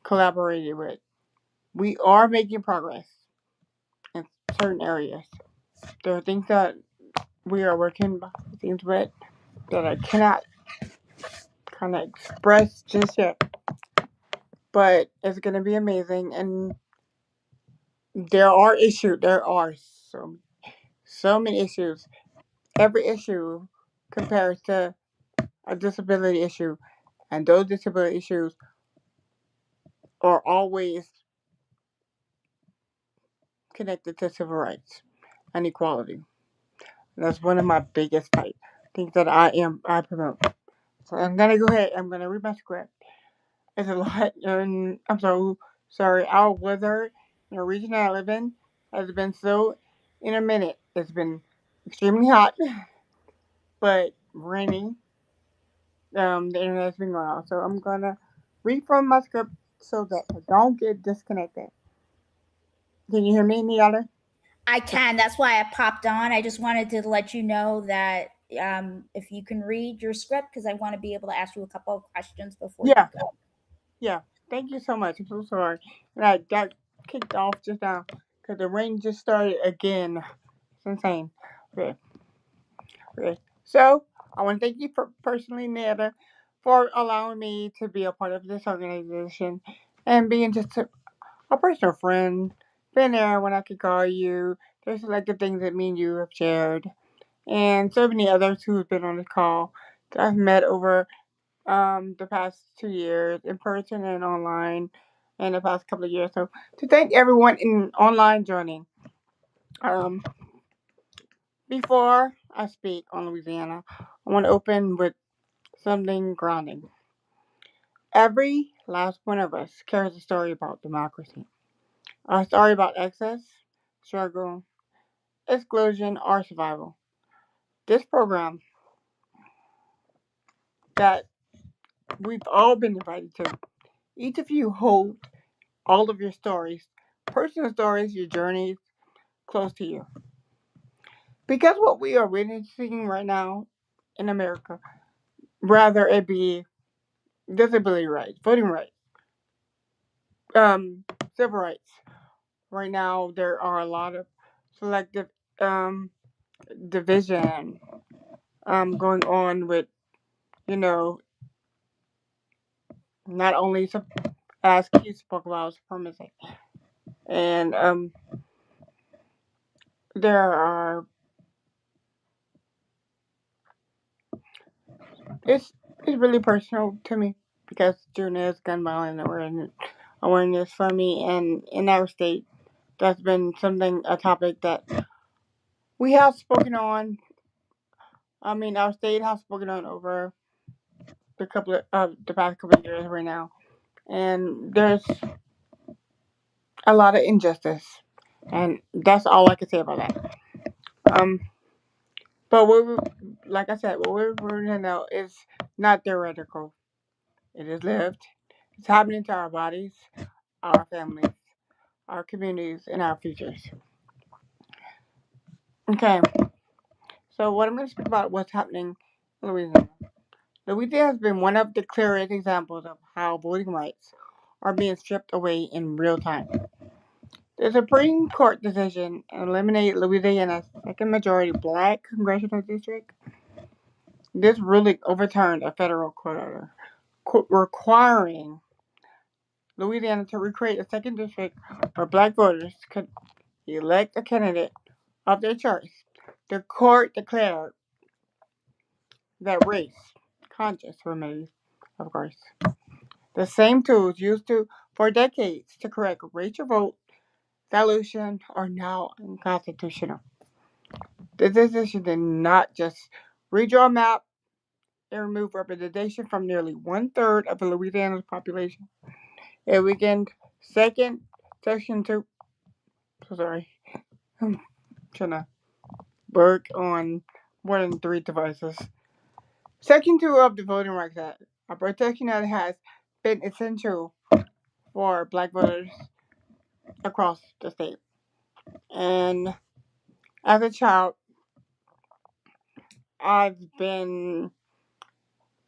collaborating with. We are making progress in certain areas. There are things that we are working behind things with that I cannot kind of express just yet, but it's going to be amazing. And there are issues. There are so many issues. Every issue compares to a disability issue, and those disability issues are always connected to civil rights and equality. That's one of my biggest things that I promote. So I'm gonna go ahead. I'm gonna read my script. It's a lot, and I'm so sorry. Our weather in the region that I live in has been so intermittent. It's been extremely hot, but rainy. The internet's been going on, so I'm gonna read from my script so that I don't get disconnected. Can you hear me, Niala? I can. That's why I popped on. I just wanted to let you know that if you can read your script, because I want to be able to ask you a couple of questions before Yeah. you go. Yeah. Thank you so much. I'm so sorry. And I got kicked off just now because the rain just started again. It's insane. Okay. Okay. So I want to thank you personally, Netta, for allowing me to be a part of this organization and being just a personal friend. Been there when I could call you. There's like the things that me and you have shared, and so many others who have been on the call that I've met over the past 2 years in person and online in the past couple of years. So to thank everyone in online joining. Um, Before I speak on Louisiana, I want to open with something grounding. Every last one of us carries a story about democracy. A story about excess, struggle, exclusion, or survival. This program that we've all been invited to, each of you hold all of your stories, personal stories, your journeys close to you. Because what we are witnessing right now in America, rather it be disability rights, voting rights, civil rights. Right now, there are a lot of selective division going on with, you know, not only as Keith spoke about supremacy, and there are it's really personal to me because June is gun violence awareness for me, and in our state, that's been a topic that we have spoken on. I mean, our state has spoken on over the past couple of years right now, and there's a lot of injustice, and that's all I can say about that. But like I said, what we're learning now is not theoretical. It is lived. It's happening to our bodies, our families, our communities, and our futures. Okay, so what I'm going to speak about what's happening in Louisiana. Louisiana has been one of the clearest examples of how voting rights are being stripped away in real time. The Supreme Court decision eliminated Louisiana's second majority black congressional district. This ruling overturned a federal court order requiring Louisiana to recreate a second district where black voters could elect a candidate of their choice. The court declared that race conscious remedies, of course, the same tools used for decades to correct racial vote dilution are now unconstitutional. The decision did not just redraw a map and remove representation from nearly 1/3 of Louisiana's population. It weakened Section 2. Sorry, I'm trying to work on more than 3 devices. Section 2 of the Voting Rights Act, a protection that has been essential for black voters across the state. And as a child, I've been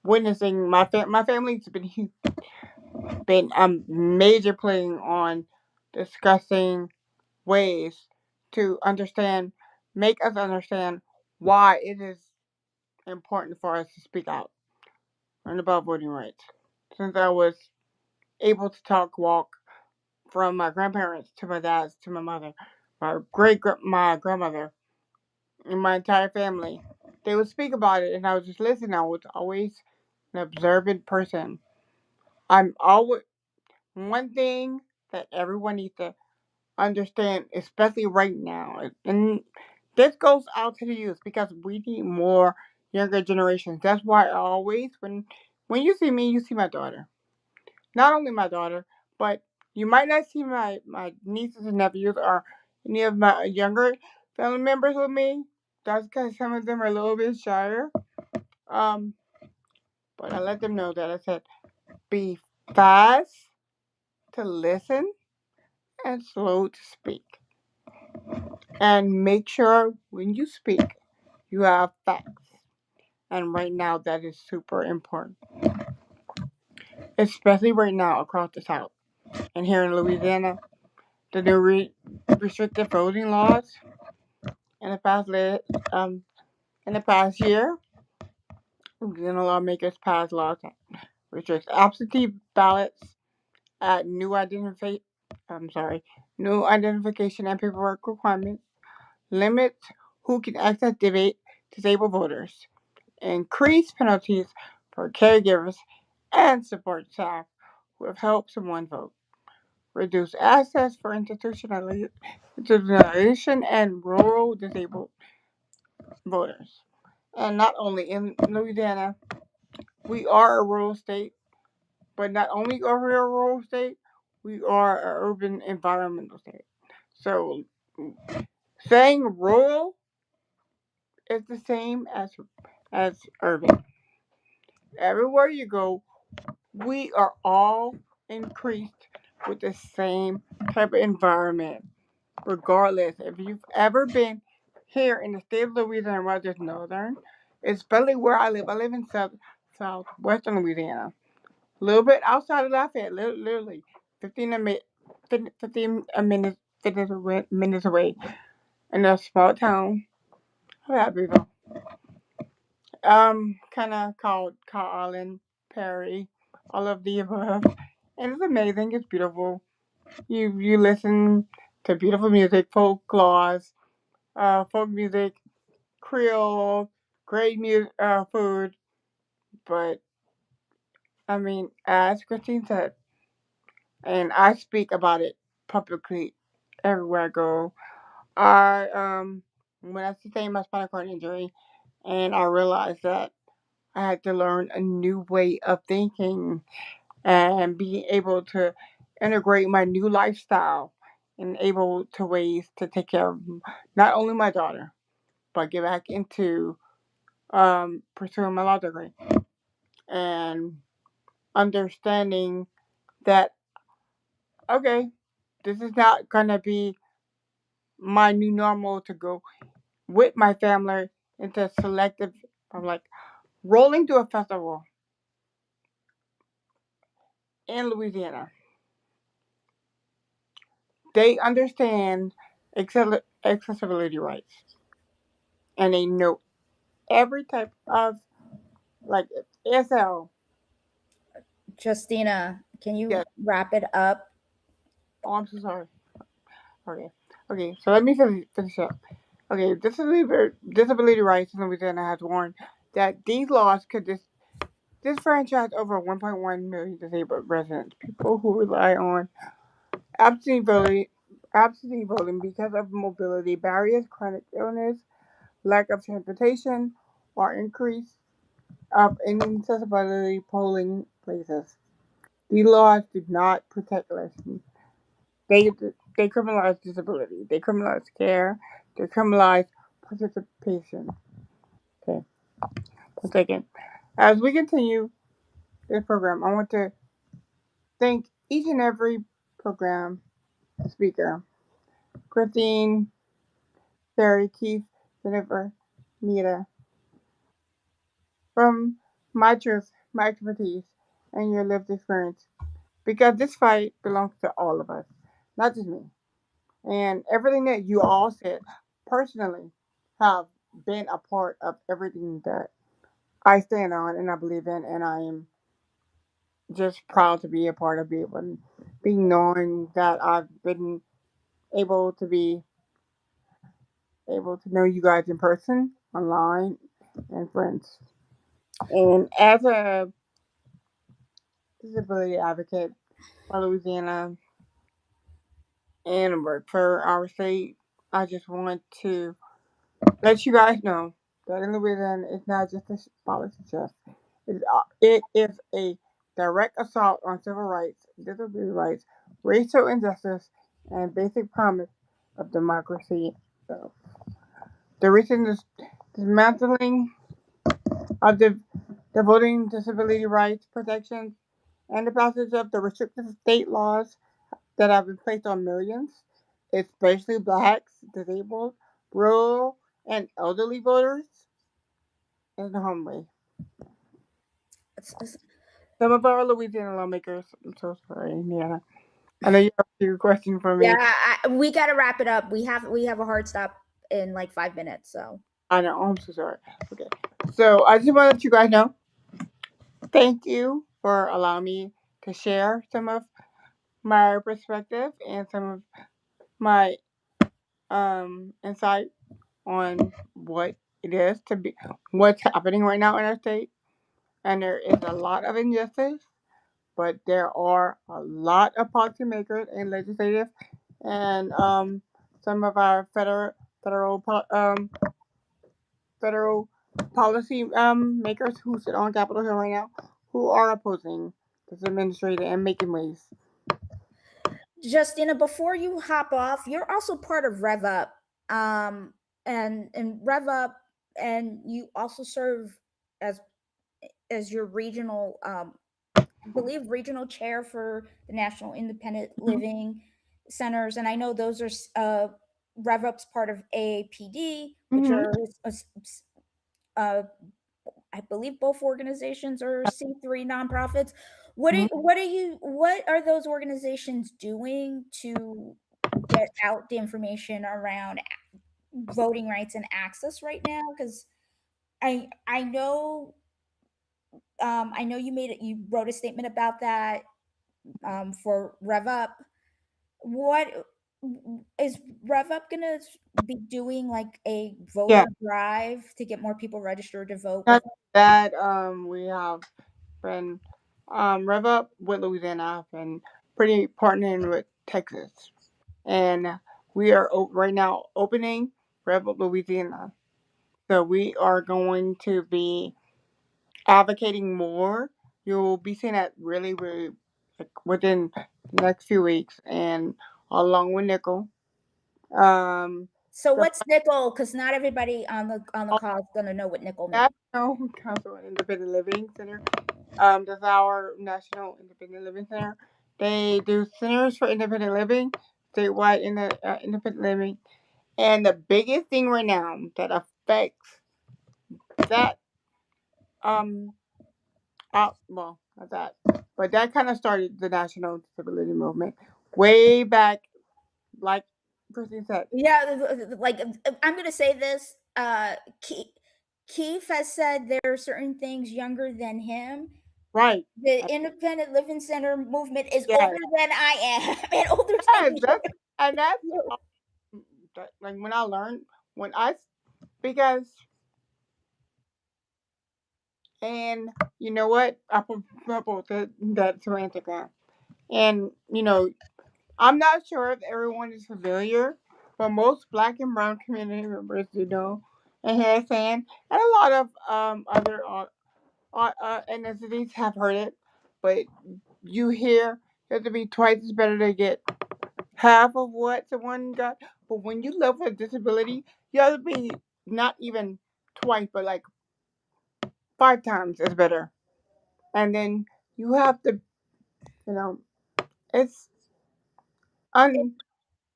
witnessing my family's been major playing on discussing ways to make us understand why it is important for us to speak out and about voting rights. Since I was able to walk from my grandparents to my dad's to my mother, my grandmother, and my entire family, they would speak about it, and I would just listen. I was always an observant person. I'm always one thing that everyone needs to understand, especially right now, and this goes out to the youth because we need more younger generations. That's why I always, when you see me, you see my daughter. Not only my daughter, but you might not see my nieces and nephews or any of my younger family members with me. That's because some of them are a little bit shyer. But I let them know that I said, be fast to listen and slow to speak. And make sure when you speak, you have facts. And right now, that is super important. Especially right now across the South. And here in Louisiana, the new restricted voting laws in the past year, Louisiana lawmakers passed laws that restrict absentee ballots, add new identification and paperwork requirements, limit who can access disabled voters, increase penalties for caregivers and support staff who have helped someone vote, reduce access for institutionalization and rural disabled voters. And not only in Louisiana, we are a rural state, but not only are we a rural state, we are an urban environmental state. So saying rural is the same as urban. Everywhere you go, we are all increased with the same type of environment, regardless if you've ever been here in the state of Louisiana, whether it's northern, especially where I live. I live in southwestern Louisiana, a little bit outside of Lafayette, literally 15 minutes away in a small town of Abbeville. Kind of called Island, Perry, all of the above. And it's amazing. It's beautiful. You listen to beautiful music, folklores, folk music, Creole, great food. But I mean, as Christine said, and I speak about it publicly everywhere I go. I when I sustained my spinal cord injury, and I realized that I had to learn a new way of thinking and being able to integrate my new lifestyle and able to ways to take care of not only my daughter, but get back into pursuing my law degree and understanding that, okay, this is not going to be my new normal to go with my family into selective, I'm like, rolling to a festival in Louisiana they understand accessibility rights, and they know every type of like ASL. Justina, can you Yes. wrap it up? Oh, I'm so sorry. Okay. So let me finish up. Okay, disability rights in Louisiana has warned that these laws could disfranchise over 1.1 million disabled residents, people who rely on absentee voting, absentee voting because of mobility barriers, chronic illness, lack of transportation, or increase of inaccessibility polling places. These laws do not protect elections. They they criminalize disability. They criminalize care. They criminalize participation. Okay, one second. As we continue this program, I want to thank each and every program speaker: Christine, Terry, Keith, Jennifer, Nita, from my truth, my expertise, and your lived experience. Because this fight belongs to all of us, not just me. And everything that you all said, personally, have been a part of everything that I stand on and I believe in, and I am just proud to be a part of it. And being knowing that I've been able to be able to know you guys in person, online, and friends. And as a disability advocate for Louisiana and work for our state, I just want to let you guys know that in Louisiana, it's not just a policy shift. It is a direct assault on civil rights, disability rights, racial injustice, and basic promise of democracy. So, the recent dismantling of the voting disability rights protections and the passage of the restrictive state laws that have been placed on millions, especially blacks, disabled, rural, and elderly voters, in the home way. Some of our Louisiana lawmakers, I'm so sorry, Indiana. I know you have a few questions for me. Yeah, we got to wrap it up. We have a hard stop in like 5 minutes. So I know, I'm so sorry. Okay. So I just want to let you guys know, thank you for allowing me to share some of my perspective and some of my insight on what it is to be what's happening right now in our state. And there is a lot of injustice, but there are a lot of policymakers and legislative and some of our federal policy makers who sit on Capitol Hill right now who are opposing this administration and making waves. Justina, before you hop off, you're also part of Rev Up, and Rev Up, and you also serve as your regional, I believe regional chair for the National Independent Living Centers, and I know those are Rev Up's part of AAPD, which Mhm. are uh, I believe both organizations are C3 nonprofits. Mhm. What are those organizations doing to get out the information around voting rights and access right now? Because I know you wrote a statement about that for Rev Up. What is Rev Up gonna be doing, like a Yeah, voter drive to get more people registered to vote with? not that we have been Rev Up with Louisiana have been pretty partnering with Texas, and we are right now opening Rev Up Louisiana. So we are going to be advocating more. You'll be seeing that really like within the next few weeks, and along with Nickel. So The what's nickel? Because not everybody on the call is gonna know what nickel means. National Council on Independent Living Center. That's our National Independent Living Center. They do centers for independent living, statewide in the independent living, and the biggest thing right now that affects that well, not that, but that kind of started the national disability movement way back like Christine said. Yeah, like I'm gonna say this. Keith has said there are certain things younger than him. Right. The Independent Living Center movement is Yeah. older than I am, and older Yeah, than that's you. like when I learned because and you know what, I put that to Instagram, and I'm not sure if everyone is familiar, but most Black and Brown community members do know and have fan, and a lot of other ethnicities have heard it, but you have to be twice as better to get half of what someone got. But when you live with a disability, you have to be not even twice, but like 5 times as better. And then you have to, it's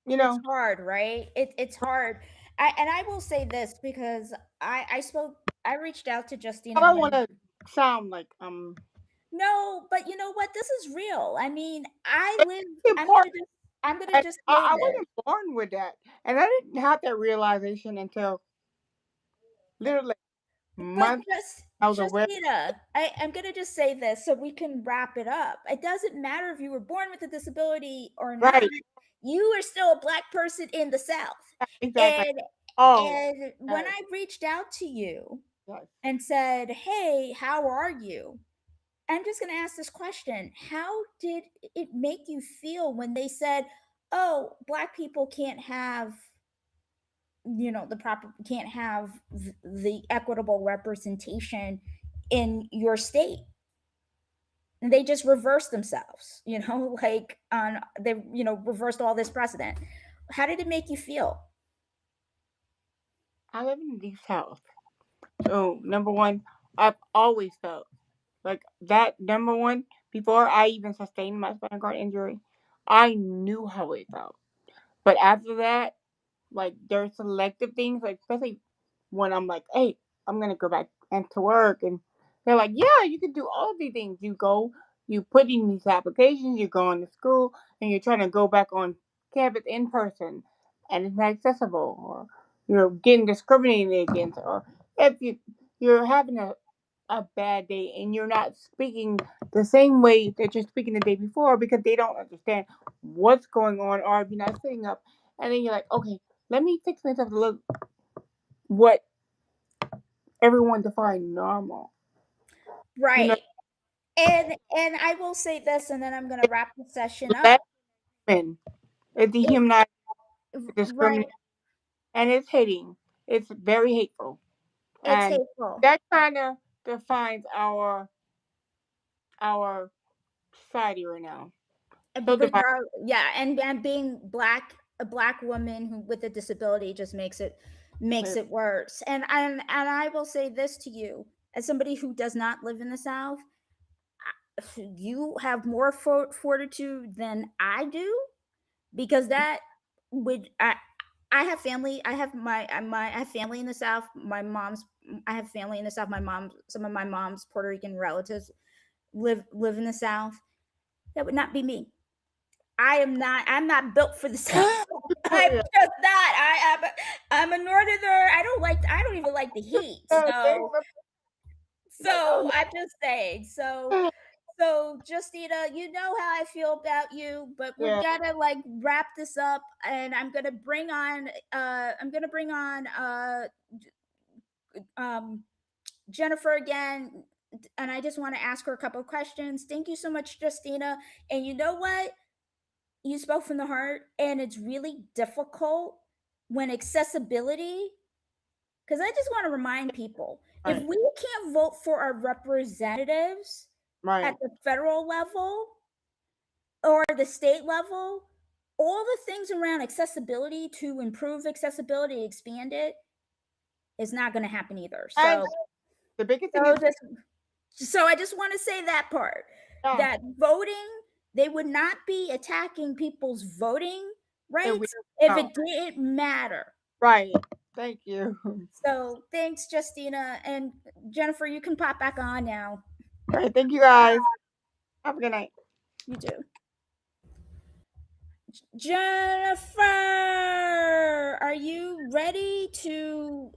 It's hard, right? It's hard. I will say this because I reached out to Justina I don't Young. want to sound like No, but you know what? This is real. I mean, I it's live. important. I'm gonna And just say I this. wasn't born with that, and I didn't have that realization until literally But months I was aware. Justina, I'm gonna just say this so we can wrap it up. It doesn't matter if you were born with a disability or not. Right, You are still a Black person in the South. exactly. And Oh, and when yes, I reached out to you yes. and said, "Hey, how are you?" I'm just going to ask this question. How did it make you feel when they said, "Oh, Black people can't have, can't have the equitable representation in your state?" And they just reversed themselves, like reversed all this precedent. How did it make you feel? I live in the Deep South, so number one, I've always felt like that. Number one, before I even sustained my spinal cord injury, I knew how it felt. But after that, like there's selective things, like especially when I'm like, hey, I'm gonna go back into work, and they're like, yeah, you can do all of these things. You put in these applications, you're going to school, and you're trying to go back on campus in person, and it's not accessible, or you're getting discriminated against, or if you're having a bad day and you're not speaking the same way that you're speaking the day before because they don't understand what's going on, or if you're not sitting up, and then you're like, okay, let me fix myself to look what everyone defined normal. Right. And I will say this, and then I'm going to wrap the session Black up. men, it's dehumanizing, Right. discriminating, and it's hating. It's very hateful, It's and hateful. that kind of defines our society right now. So divided. Yeah, and being a Black woman with a disability just makes it worse. And I will say this to you, as somebody who does not live in the South, you have more fortitude than I do, because that would I have family. I have I have family in the South. I have family in the South. Some of my mom's Puerto Rican relatives live in the South. That would not be me. I'm not built for the South. I'm Yeah. just not. I'm a northerner. I don't even like the heat. So I'm just saying. So Justina, you know how I feel about you, but we're Yeah. gonna like wrap this up, and I'm gonna bring on Jennifer again, and I just want to ask her a couple of questions. Thank you so much, Justina. And you know what? You spoke from the heart, and it's really difficult when accessibility, because I just want to remind people, if Right. we can't vote for our representatives Right. at the federal level or the state level, all the things around accessibility to improve accessibility, expand it, is not going to happen either. And So the biggest thing is, I just want to say that part, yeah, that voting, they would not be attacking people's voting rights if no. it didn't matter. Right. Thank you. So thanks, Justina. And Jennifer, you can pop back on now. All right. Thank you guys. Have a good night. You do. Jennifer, are you ready to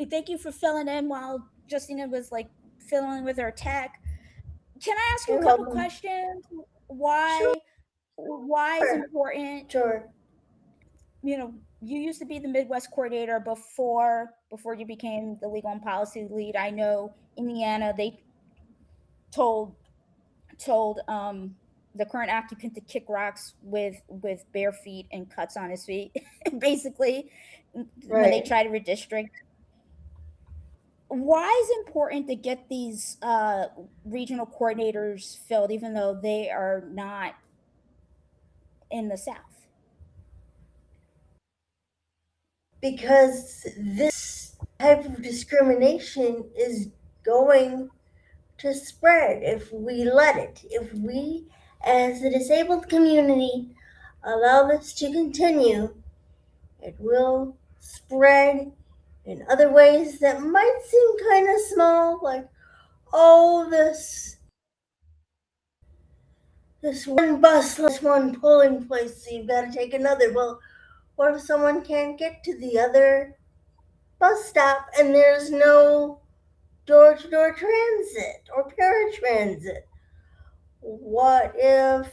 thank you for filling in while Justina was like filling in with her tech. Can I ask you a You're couple welcome. questions? Sure. Why is important? Sure. You know, you used to be the Midwest coordinator before you became the legal and policy lead. I know Indiana, they told the current occupant to kick rocks with bare feet and cuts on his feet, basically, when they Right. try to redistrict. Why is it important to get these regional coordinators filled, even though they are not in the South? Because this type of discrimination is going to spread if we let it. If we, as the disabled community, allow this to continue, it will spread in other ways that might seem kind of small, like, oh, this one bus, this one polling place, so you've got to take another. Well, what if someone can't get to the other bus stop and there's no door-to-door transit or paratransit? What if,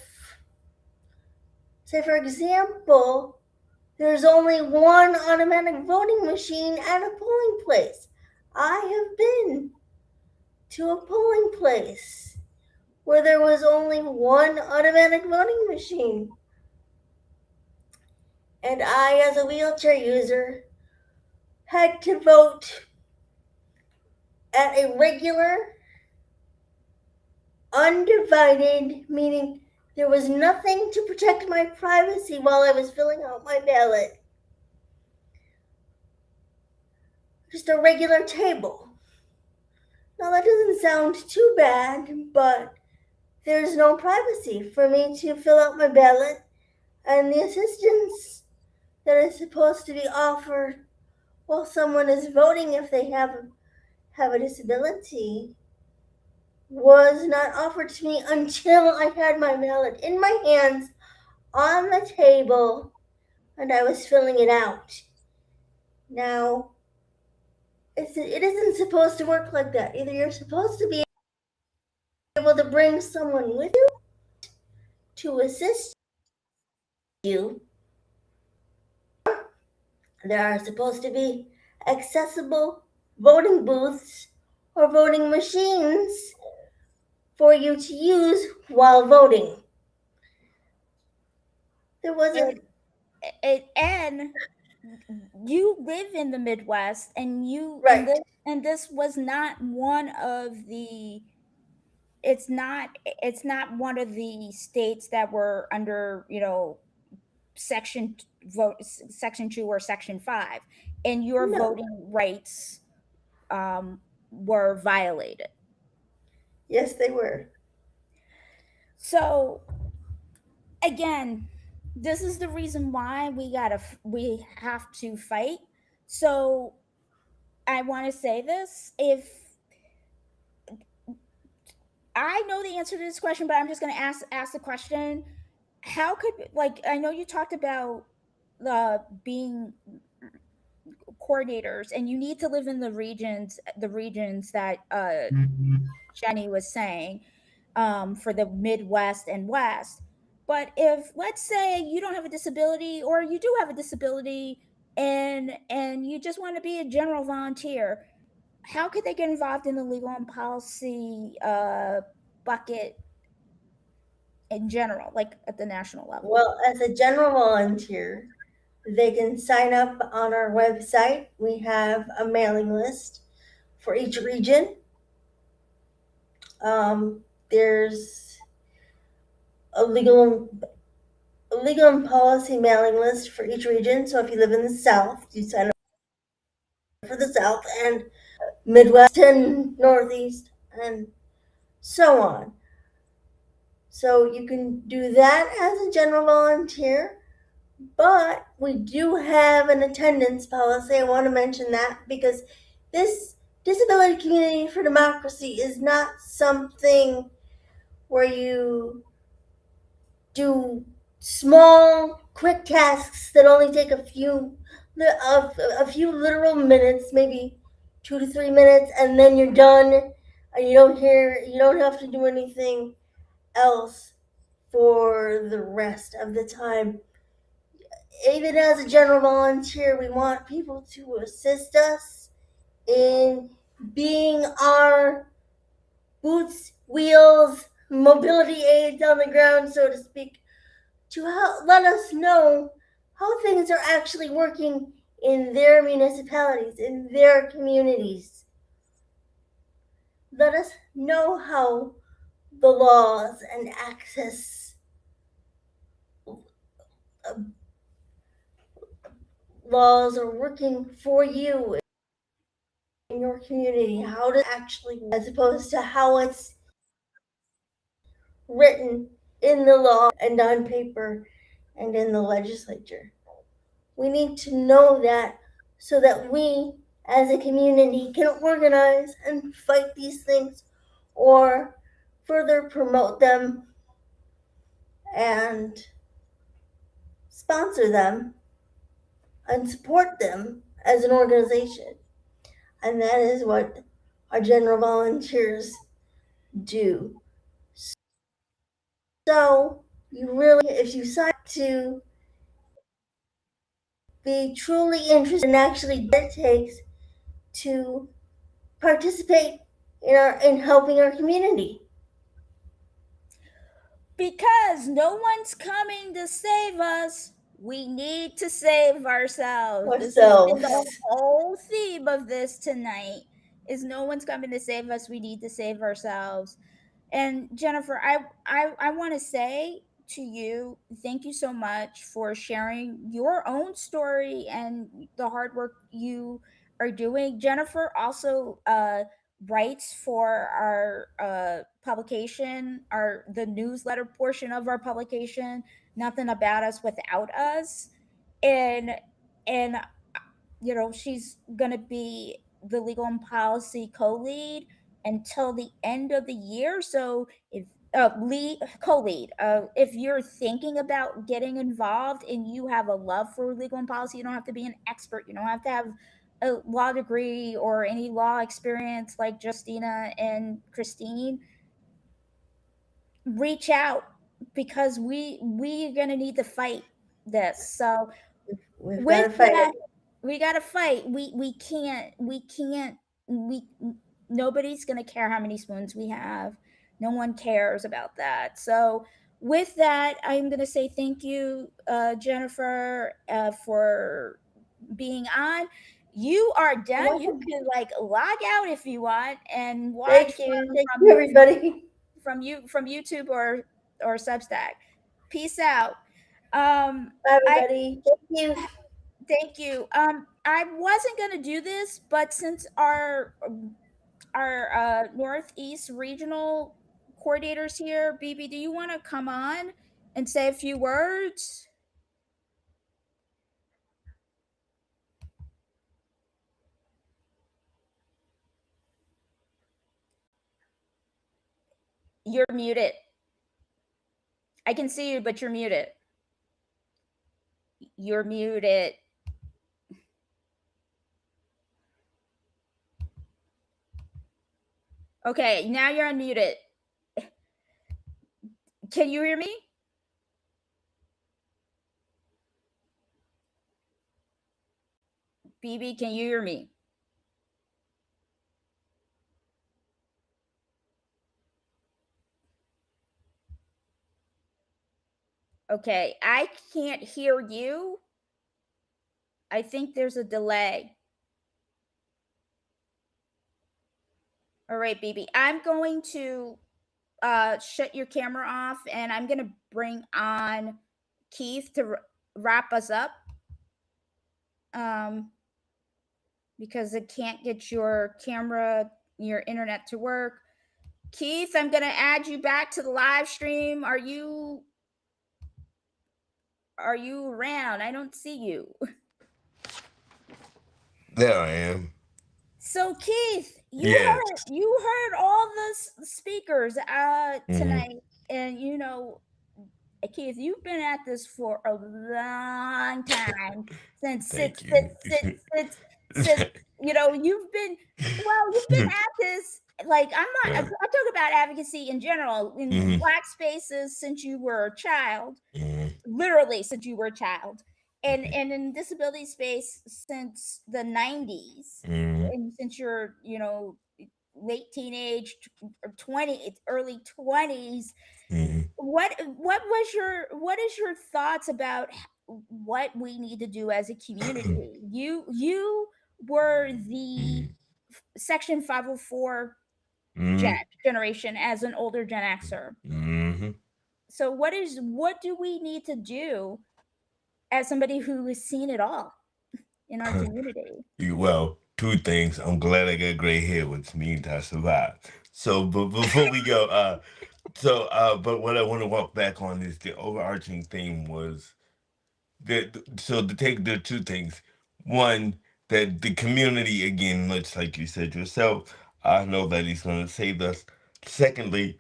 say for example, there's only one automatic voting machine at a polling place? I have been to a polling place where there was only one automatic voting machine. And I, as a wheelchair user, had to vote at a regular, undivided, meaning there was nothing to protect my privacy while I was filling out my ballot. Just a regular table. Now that doesn't sound too bad, but there's no privacy for me to fill out my ballot, and the assistance that is supposed to be offered while someone is voting if they have a disability was not offered to me until I had my ballot in my hands on the table and I was filling it out. Now, it isn't supposed to work like that. Either you're supposed to be able to bring someone with you to assist you. There are supposed to be accessible voting booths or voting machines for you to use while voting. There wasn't. And you live in the Midwest, and Right. and this was not one of the. It's not one of the states that were under, section 2 or section 5, and your No. voting rights were violated. Yes, they were. So again, this is the reason why we have to fight. So I want to say this: if I know the answer to this question, but I'm just going to ask the question: how could, like, I know you talked about being coordinators, and you need to live in the regions that Jenny was saying, for the Midwest and West. But if, let's say, you don't have a disability, or you do have a disability, and you just want to be a general volunteer, how could they get involved in the legal and policy bucket in general, like at the national level? Well, as a general volunteer, they can sign up on our website. We have a mailing list for each region. There's a legal and policy mailing list for each region. So if you live in the South, you sign up for the South, and Midwest and Northeast, and so on. So you can do that as a general volunteer, but we do have an attendance policy. I want to mention that because this Disability Community for Democracy is not something where you do small, quick tasks that only take a few literal minutes, maybe 2 to 3 minutes, and then you're done, and you don't have to do anything else for the rest of the time. Even as a general volunteer, we want people to assist us in being our boots, wheels, mobility aids on the ground, so to speak, to let us know how things are actually working in their municipalities, in their communities. Let us know how the laws and access laws are working for you in your community, how to actually, as opposed to how it's written in the law and on paper and in the legislature. We need to know that so that we as a community can organize and fight these things or further promote them and sponsor them and support them as an organization. And that is what our general volunteers do. So you really, if you decide to be truly interested in actually what it takes to participate in helping our community. Because no one's coming to save us. We need to save ourselves. This has been the whole theme of this tonight. Is no one's coming to save us. We need to save ourselves. And Jennifer, I want to say to you, thank you so much for sharing your own story and the hard work you are doing. Jennifer also writes for our publication, the newsletter portion of our publication, Nothing About Us Without Us, and she's gonna be the legal and policy co-lead until the end of the year. So if co-lead, if you're thinking about getting involved and you have a love for legal and policy, you don't have to be an expert. You don't have to have a law degree or any law experience like Justina and Christine. Reach out, because we're gonna need to fight this. So We've got to fight it. we gotta fight. Nobody's gonna care how many spoons we have. No one cares about that. So with that, I'm gonna say thank you, Jennifer, for being on. You are done. You can log out if you want and watch. Thank you, everybody. From YouTube or Substack. Peace out. Bye, everybody. Thank you. I wasn't gonna do this, but since our Northeast regional coordinators here, BB, do you want to come on and say a few words? You're muted. I can see you, but you're muted. You're muted. Okay, now you're unmuted. Can you hear me? BB, can you hear me? Okay, I can't hear you. I think there's a delay. All right, BB, I'm going to shut your camera off, and I'm going to bring on Keith to wrap us up, because I can't get your camera, your internet to work. Keith, I'm going to add you back to the live stream. Are you around? I don't see you. There I am. So Keith, you Yes. heard all the speakers tonight, and Keith, you've been at this for a long time since Thank you. since you've been at this. Like I talk about advocacy in general in Mhm. Black spaces since you were a child, Mhm. literally since you were a child, and in disability space since the 90s, Mhm. and since you're late teenage or 20 early 20s. Mhm. What is your thoughts about what we need to do as a community? You were the section 504 Mhm. generation as an older Gen Xer. Mhm. So what do we need to do as somebody who has seen it all in our community? Well, two things. I'm glad I got gray hair, which means I survived. So, but before we go, but what I want to walk back on is the overarching theme was that. So to take the two things, one, that the community, again, much like you said yourself, I know that he's going to save us. Secondly,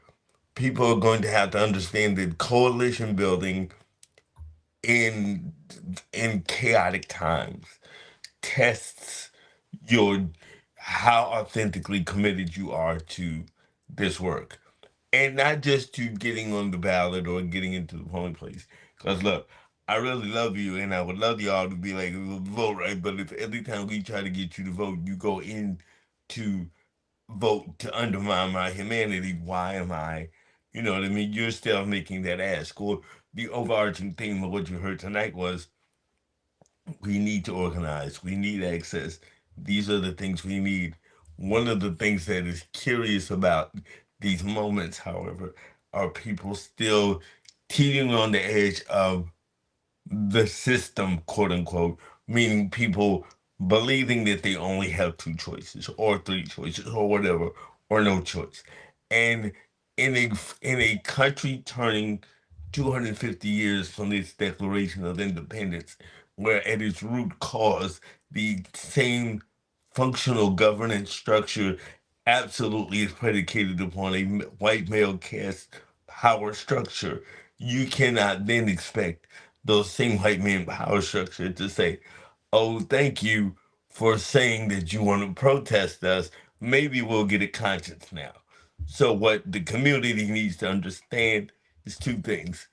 people are going to have to understand that coalition building in chaotic times tests your how authentically committed you are to this work, and not just to getting on the ballot or getting into the polling place. Because look, I really love you, and I would love y'all to be like vote right. But if every time we try to get you to vote, you go in to vote to undermine my humanity, why am I? You know what I mean? You're still making that ask. Or the overarching theme of what you heard tonight was we need to organize. We need access. These are the things we need. One of the things that is curious about these moments, however, are people still teetering on the edge of the system, quote unquote, meaning people believing that they only have two choices or three choices or whatever, or no choice. And in a country turning 250 years from its Declaration of Independence, where at its root cause the same functional governance structure absolutely is predicated upon a white male caste power structure, you cannot then expect those same white men power structure to say, oh, thank you for saying that you want to protest us. Maybe we'll get a conscience now. So, what the community needs to understand is two things: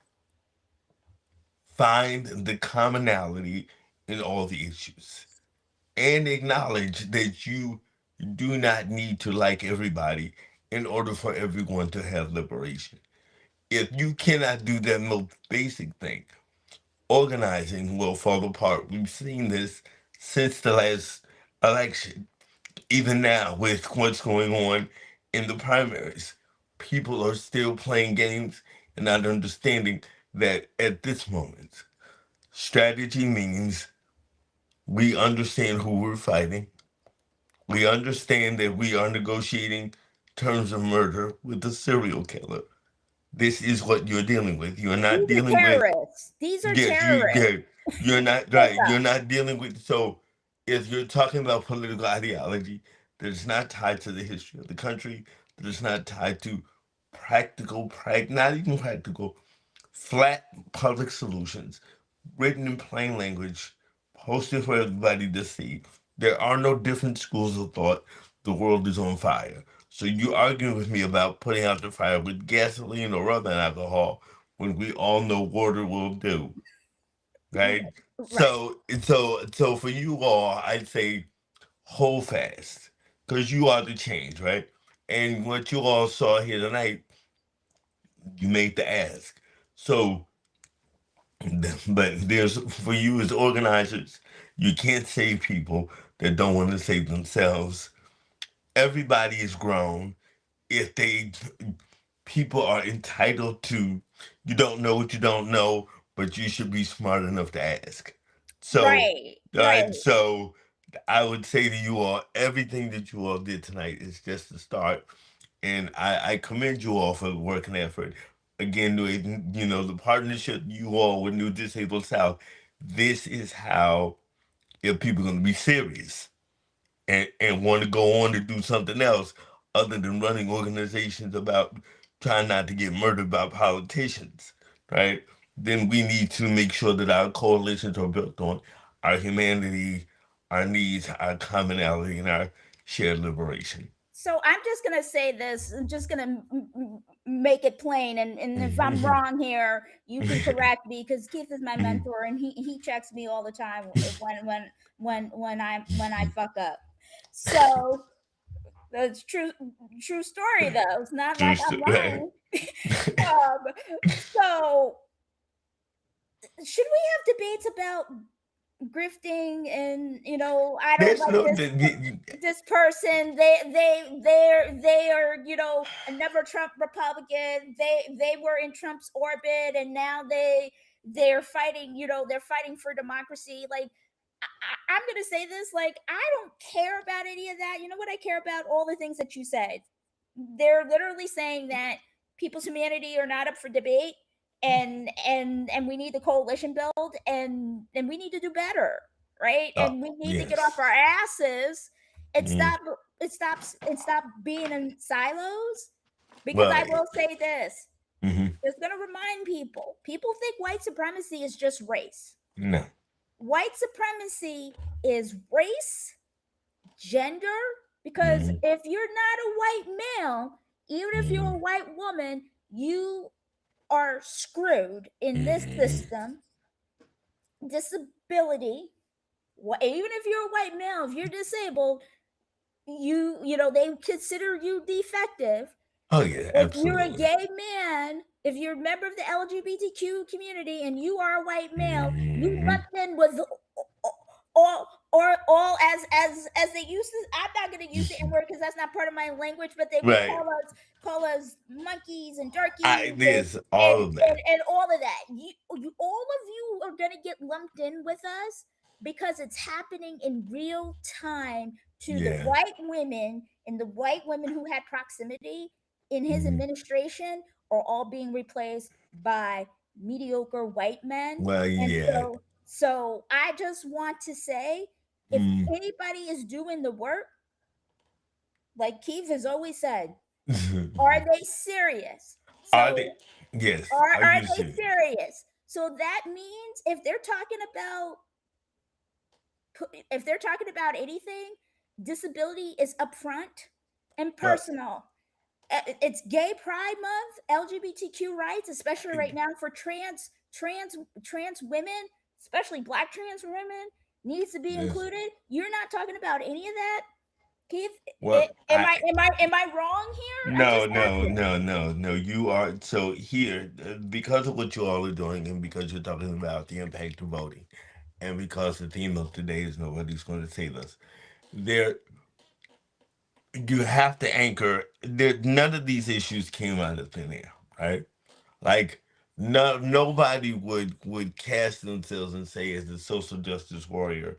find the commonality in all the issues, and acknowledge that you do not need to like everybody in order for everyone to have liberation. If you cannot do that most basic thing, organizing will fall apart. We've seen this since the last election. Even now, with what's going on in the primaries, people are still playing games and not understanding that at this moment, strategy means we understand who we're fighting. We understand that we are negotiating terms of murder with a serial killer. This is what you're dealing with. You're not These are dealing with. terrorists. These are Yes, terrorists. you're not What's right. You're up? not dealing with. So, if you're talking about political ideology that is not tied to the history of the country, that is not tied to not even practical, flat public solutions, written in plain language, posted for everybody to see. There are no different schools of thought. The world is on fire. So you arguing with me about putting out the fire with gasoline or other alcohol when we all know water will do, right? Right. So for you all, I'd say hold fast because you are the change, right? And what you all saw here tonight, you made the ask. So, but there's for you as organizers, you can't save people that don't want to save themselves. Everybody is grown. If they people are entitled to, you don't know what you don't know, but you should be smart enough to ask. So, Right. Right. so I would say to you all, everything that you all did tonight is just the start, and I commend you all for the work and effort. Again, the partnership you all with New Disabled South. This is how, if people are going to be serious and want to go on to do something else other than running organizations about trying not to get murdered by politicians, right? then we need to make sure that our coalitions are built on our humanity, our needs, our commonality, and our shared liberation. So I'm just gonna say this. I'm just gonna make it plain, and if I'm wrong here, you can correct me because Keith is my mentor, and he checks me all the time when I fuck up. So that's true story though. It's not like I'm lying. So should we have debates about grifting and I don't There's like no, this person, they are another Trump Republican, they were in Trump's orbit and now they're fighting, they're fighting for democracy. Like I'm gonna say this, like I don't care about any of that. You know what I care about? All the things that you said. They're literally saying that people's humanity are not up for debate, and we need the coalition build, and we need to do better, right? And we need to get off our asses and stop being in silos. Because I will say this, it's going to remind people think white supremacy is just race. No. White supremacy is race, gender, because if you're not a white male, even if you're a white woman, you are screwed in this system. Disability, even if you're a white male, if you're disabled, they consider you defective. Oh yeah, if you're a gay man, if you're a member of the LGBTQ community and you are a white male, you lumped in with all as they used to. I'm not going to use the N-word because that's not part of my language, but they would call us monkeys and darkies. All of that. And all of that. All of you are going to get lumped in with us because it's happening in real time to the white women, and the white women who had proximity in his administration are all being replaced by mediocre white men. Well, so I just want to say, if anybody is doing the work, like Keith has always said, are they serious? So, are they? Yes. Are they serious? So that means if they're talking about anything, disability is upfront and personal. It's Gay Pride Month, LGBTQ rights, especially right now for trans women, especially Black trans women, needs to be included. You're not talking about any of that, Keith. Well, am I wrong here? No. You are. So here, because of what you all are doing, and because you're talking about the impact of voting, and because the theme of today is nobody's going to save us, you have to anchor. None of these issues came out of thin air, right? Like nobody would cast themselves and say, as a social justice warrior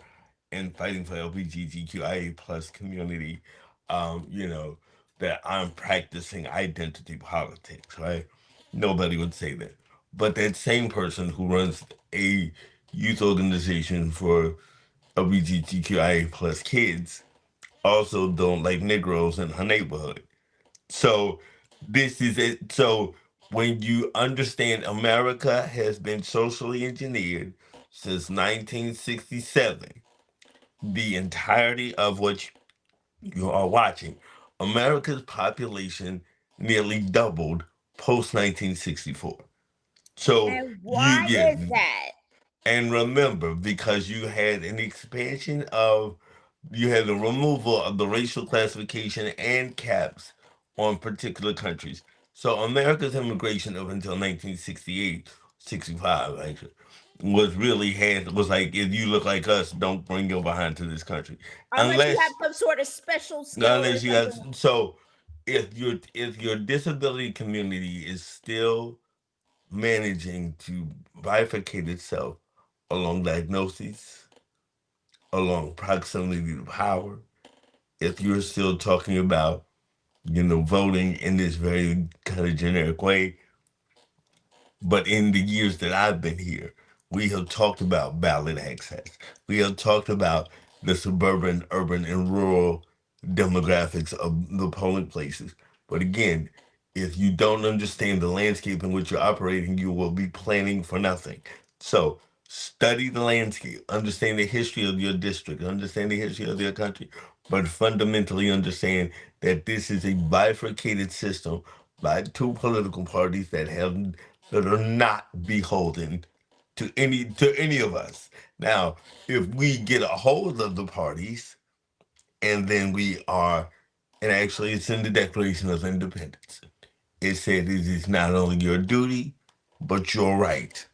and fighting for LGBTQIA plus community, that I'm practicing identity politics, right? Nobody would say that. But that same person who runs a youth organization for LGBTQIA plus kids also don't like Negroes in her neighborhood. So this is it. So when you understand America has been socially engineered since 1967, the entirety of what you are watching, America's population nearly doubled post 1964. So and why is that? And remember, because you had an expansion of, you had the removal of the racial classification and caps on particular countries. So America's immigration up until 1968, 65 actually, was like, if you look like us, don't bring your behind to this country. Unless you have some sort of special skill. So if your disability community is still managing to bifurcate itself along diagnoses, along proximity to power, if you're still talking about, voting in this very kind of generic way. But in the years that I've been here, we have talked about ballot access. We have talked about the suburban, urban, and rural demographics of the polling places. But again, If you don't understand the landscape in which you're operating, you will be planning for nothing. So study the landscape, understand the history of your district, understand the history of your country, but fundamentally understand that this is a bifurcated system by two political parties that are not beholden to any of us. Now, if we get a hold of the parties, and then we are, and actually it's in the Declaration of Independence. It said it is not only your duty, but your right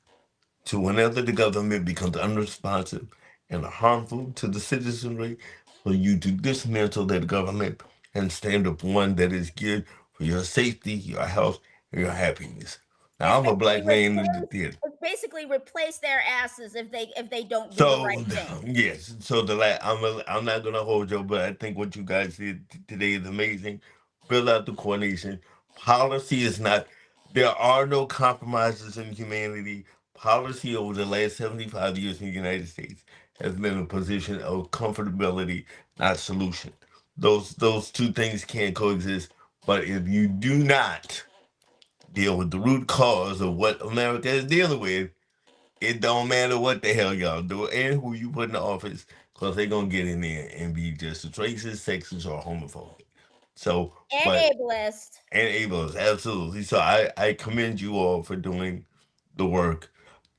to, whenever the government becomes unresponsive and harmful to the citizenry, for you to dismantle that government and stand up one that is good for your safety, your health, and your happiness. Now, I'm a black man in the theater. Basically replace their asses if they don't do the So right thing. yes, so I'm not gonna hold you, but I think what you guys did today is amazing. Fill out the coordination. Policy is not. There are no compromises in humanity. Policy over the last 75 years in the United States has been a position of comfortability, not solution. Those two things can't coexist. But if you do not deal with the root cause of what America is dealing with, it don't matter what the hell y'all do and who you put in the office, because they're gonna get in there and be just racist, sexist, or homophobic. So, And but ableist. and ableist, absolutely. So I commend you all for doing the work.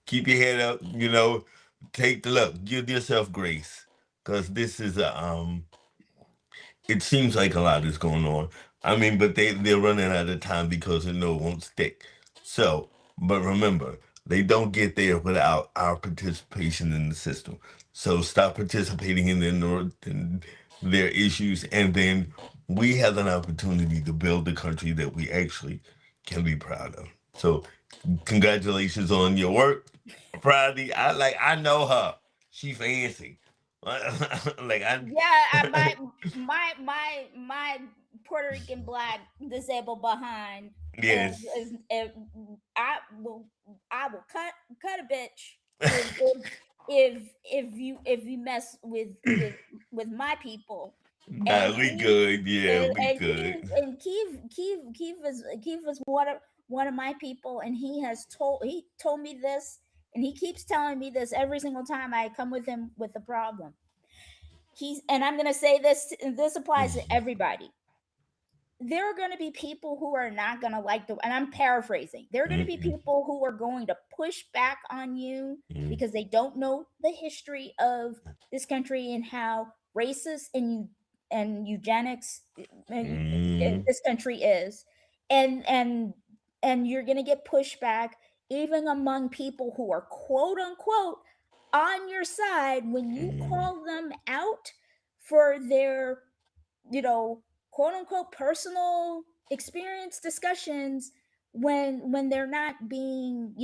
Keep your head up, take the look, give yourself grace. Cause this is it seems like a lot is going on. I mean, but they're running out of time because they know it won't stick. So, but remember, they don't get there without our participation in the system. So stop participating in their issues, and then we have an opportunity to build the country that we actually can be proud of. So, congratulations on your work. Proud of you. I know her. She fancy. like I Yeah, my Puerto Rican black disabled behind yes. I will cut a bitch if you mess with my people. Nah, we good. Yeah, we good. Keith is one of my people, and he told me this, and he keeps telling me this every single time I come with him with a problem. And I'm gonna say this, and this applies to everybody. There are going to be people who are not going to like and I'm paraphrasing. There are going to be people who are going to push back on you because they don't know the history of this country and how racist and eugenics in this country is, and you're going to get pushback even among people who are quote unquote on your side when you call them out for their quote unquote personal experience discussions when they're not being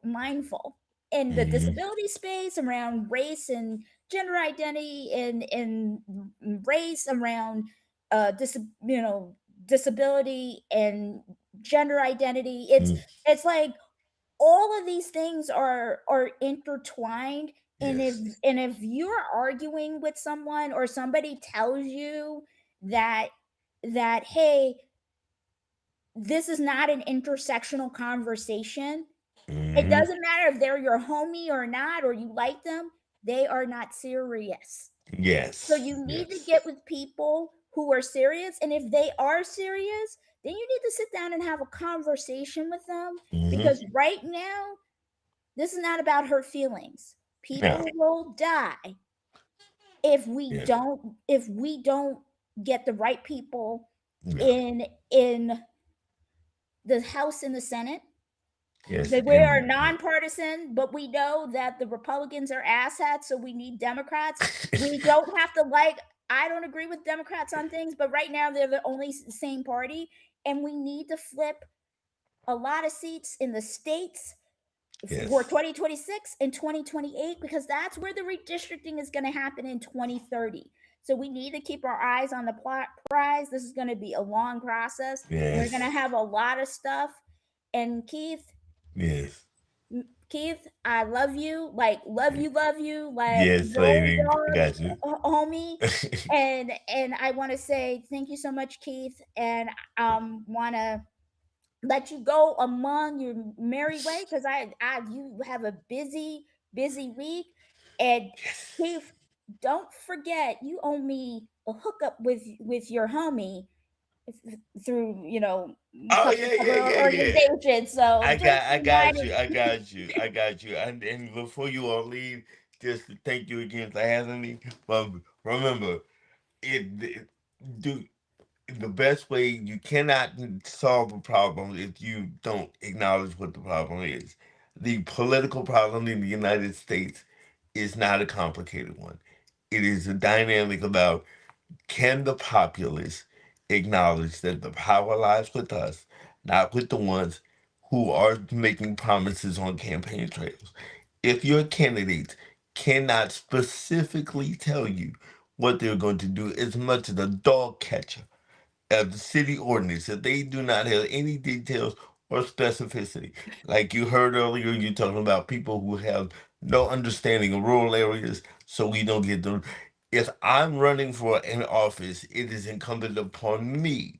mindful in the disability space around race and gender identity and race around disability and gender identity. It's like all of these things are intertwined. Yes. And if you're arguing with someone or somebody tells you that hey, this is not an intersectional conversation, it doesn't matter if they're your homie or not, or you like them, they are not serious. Yes. So you need to get with people who are serious, and if they are serious, then you need to sit down and have a conversation with them, because right now this is not about hurt feelings. People will die if we don't get the right people in the House and the Senate. Yes. We are nonpartisan, but we know that the Republicans are asshats, so we need Democrats. We don't have to I don't agree with Democrats on things, but right now they're the only same party, and we need to flip a lot of seats in the states for 2026 and 2028, because that's where the redistricting is going to happen in 2030. So we need to keep our eyes on the prize. This is going to be a long process. We're going to have a lot of stuff. And Keith, I love you. Love you. Yes, lady. Got you. Homie. and I want to say thank you so much, Keith. And want to let you go among your merry way because you have a busy week. And Yes. Keith, don't forget you owe me a hookup with your homie through Oh couple yeah, yeah, other yeah, yeah. organizations. So just I got you, reminding. I got you, I got you. And before you all leave, just to thank you again for having me. But remember, it do the best way you cannot solve a problem if you don't acknowledge what the problem is. The political problem in the United States is not a complicated one. It is a dynamic about, can the populace acknowledge that the power lies with us, not with the ones who are making promises on campaign trails? If your candidates cannot specifically tell you what they're going to do, as much as a dog catcher of the city ordinance, if they do not have any details or specificity, like you heard earlier, you talking about people who have no understanding of rural areas, so we don't get them. If I'm running for an office, it is incumbent upon me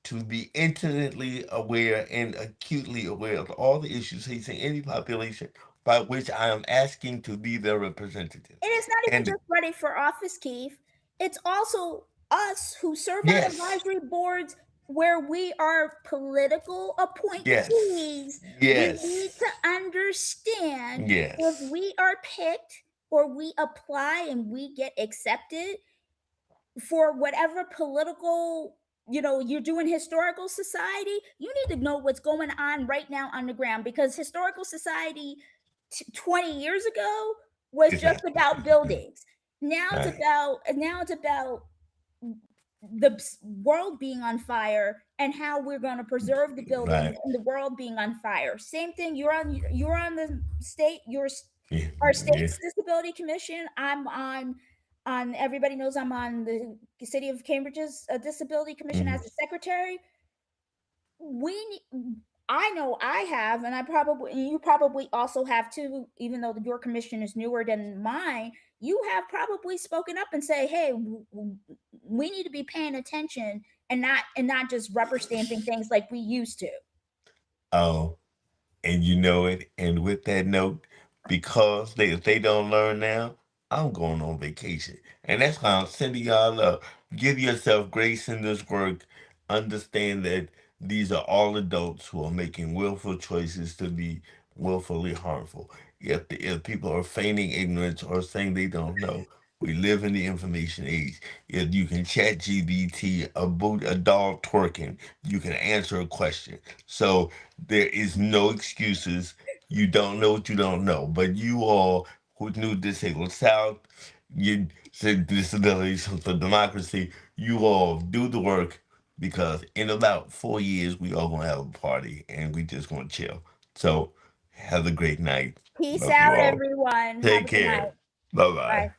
to be intimately aware and acutely aware of all the issues facing any population by which I am asking to be their representative. And it's not even And just running for office, Keith. It's also us who serve on yes, advisory boards where we are political yes, appointees. We need yes, to understand if yes. we are picked or we apply and we get accepted for whatever political, you're doing historical society, you need to know what's going on right now on the ground, because historical society 20 years ago was It's just not about buildings. right, Now it's about the world being on fire and how we're going to preserve the buildings right. and the world being on fire. Same thing, you're on the state, Yeah, our yeah. state's disability commission. I'm on everybody knows I'm on the city of Cambridge's disability commission Mhm. as a secretary. I know I have, and you probably also have too, even though your commission is newer than mine. You have probably spoken up and say, hey, we need to be paying attention and not just rubber stamping things like we used to. Oh, and you know it. And with that note, because if they don't learn now, I'm going on vacation. And that's why I'm sending y'all up. Give yourself grace in this work. Understand that these are all adults who are making willful choices to be willfully harmful. If people are feigning ignorance or saying they don't know, we live in the information age. If you can chat GBT about a dog twerking, you can answer a question. So there is no excuses. You don't know what you don't know. But you all who knew Disabled South, you said Disabilities for Democracy, you all do the work, because in about 4 years we all gonna have a party and we just gonna chill. So have a great night. Peace Love you out, all. everyone. Have Take a good night. care. Bye bye. Bye.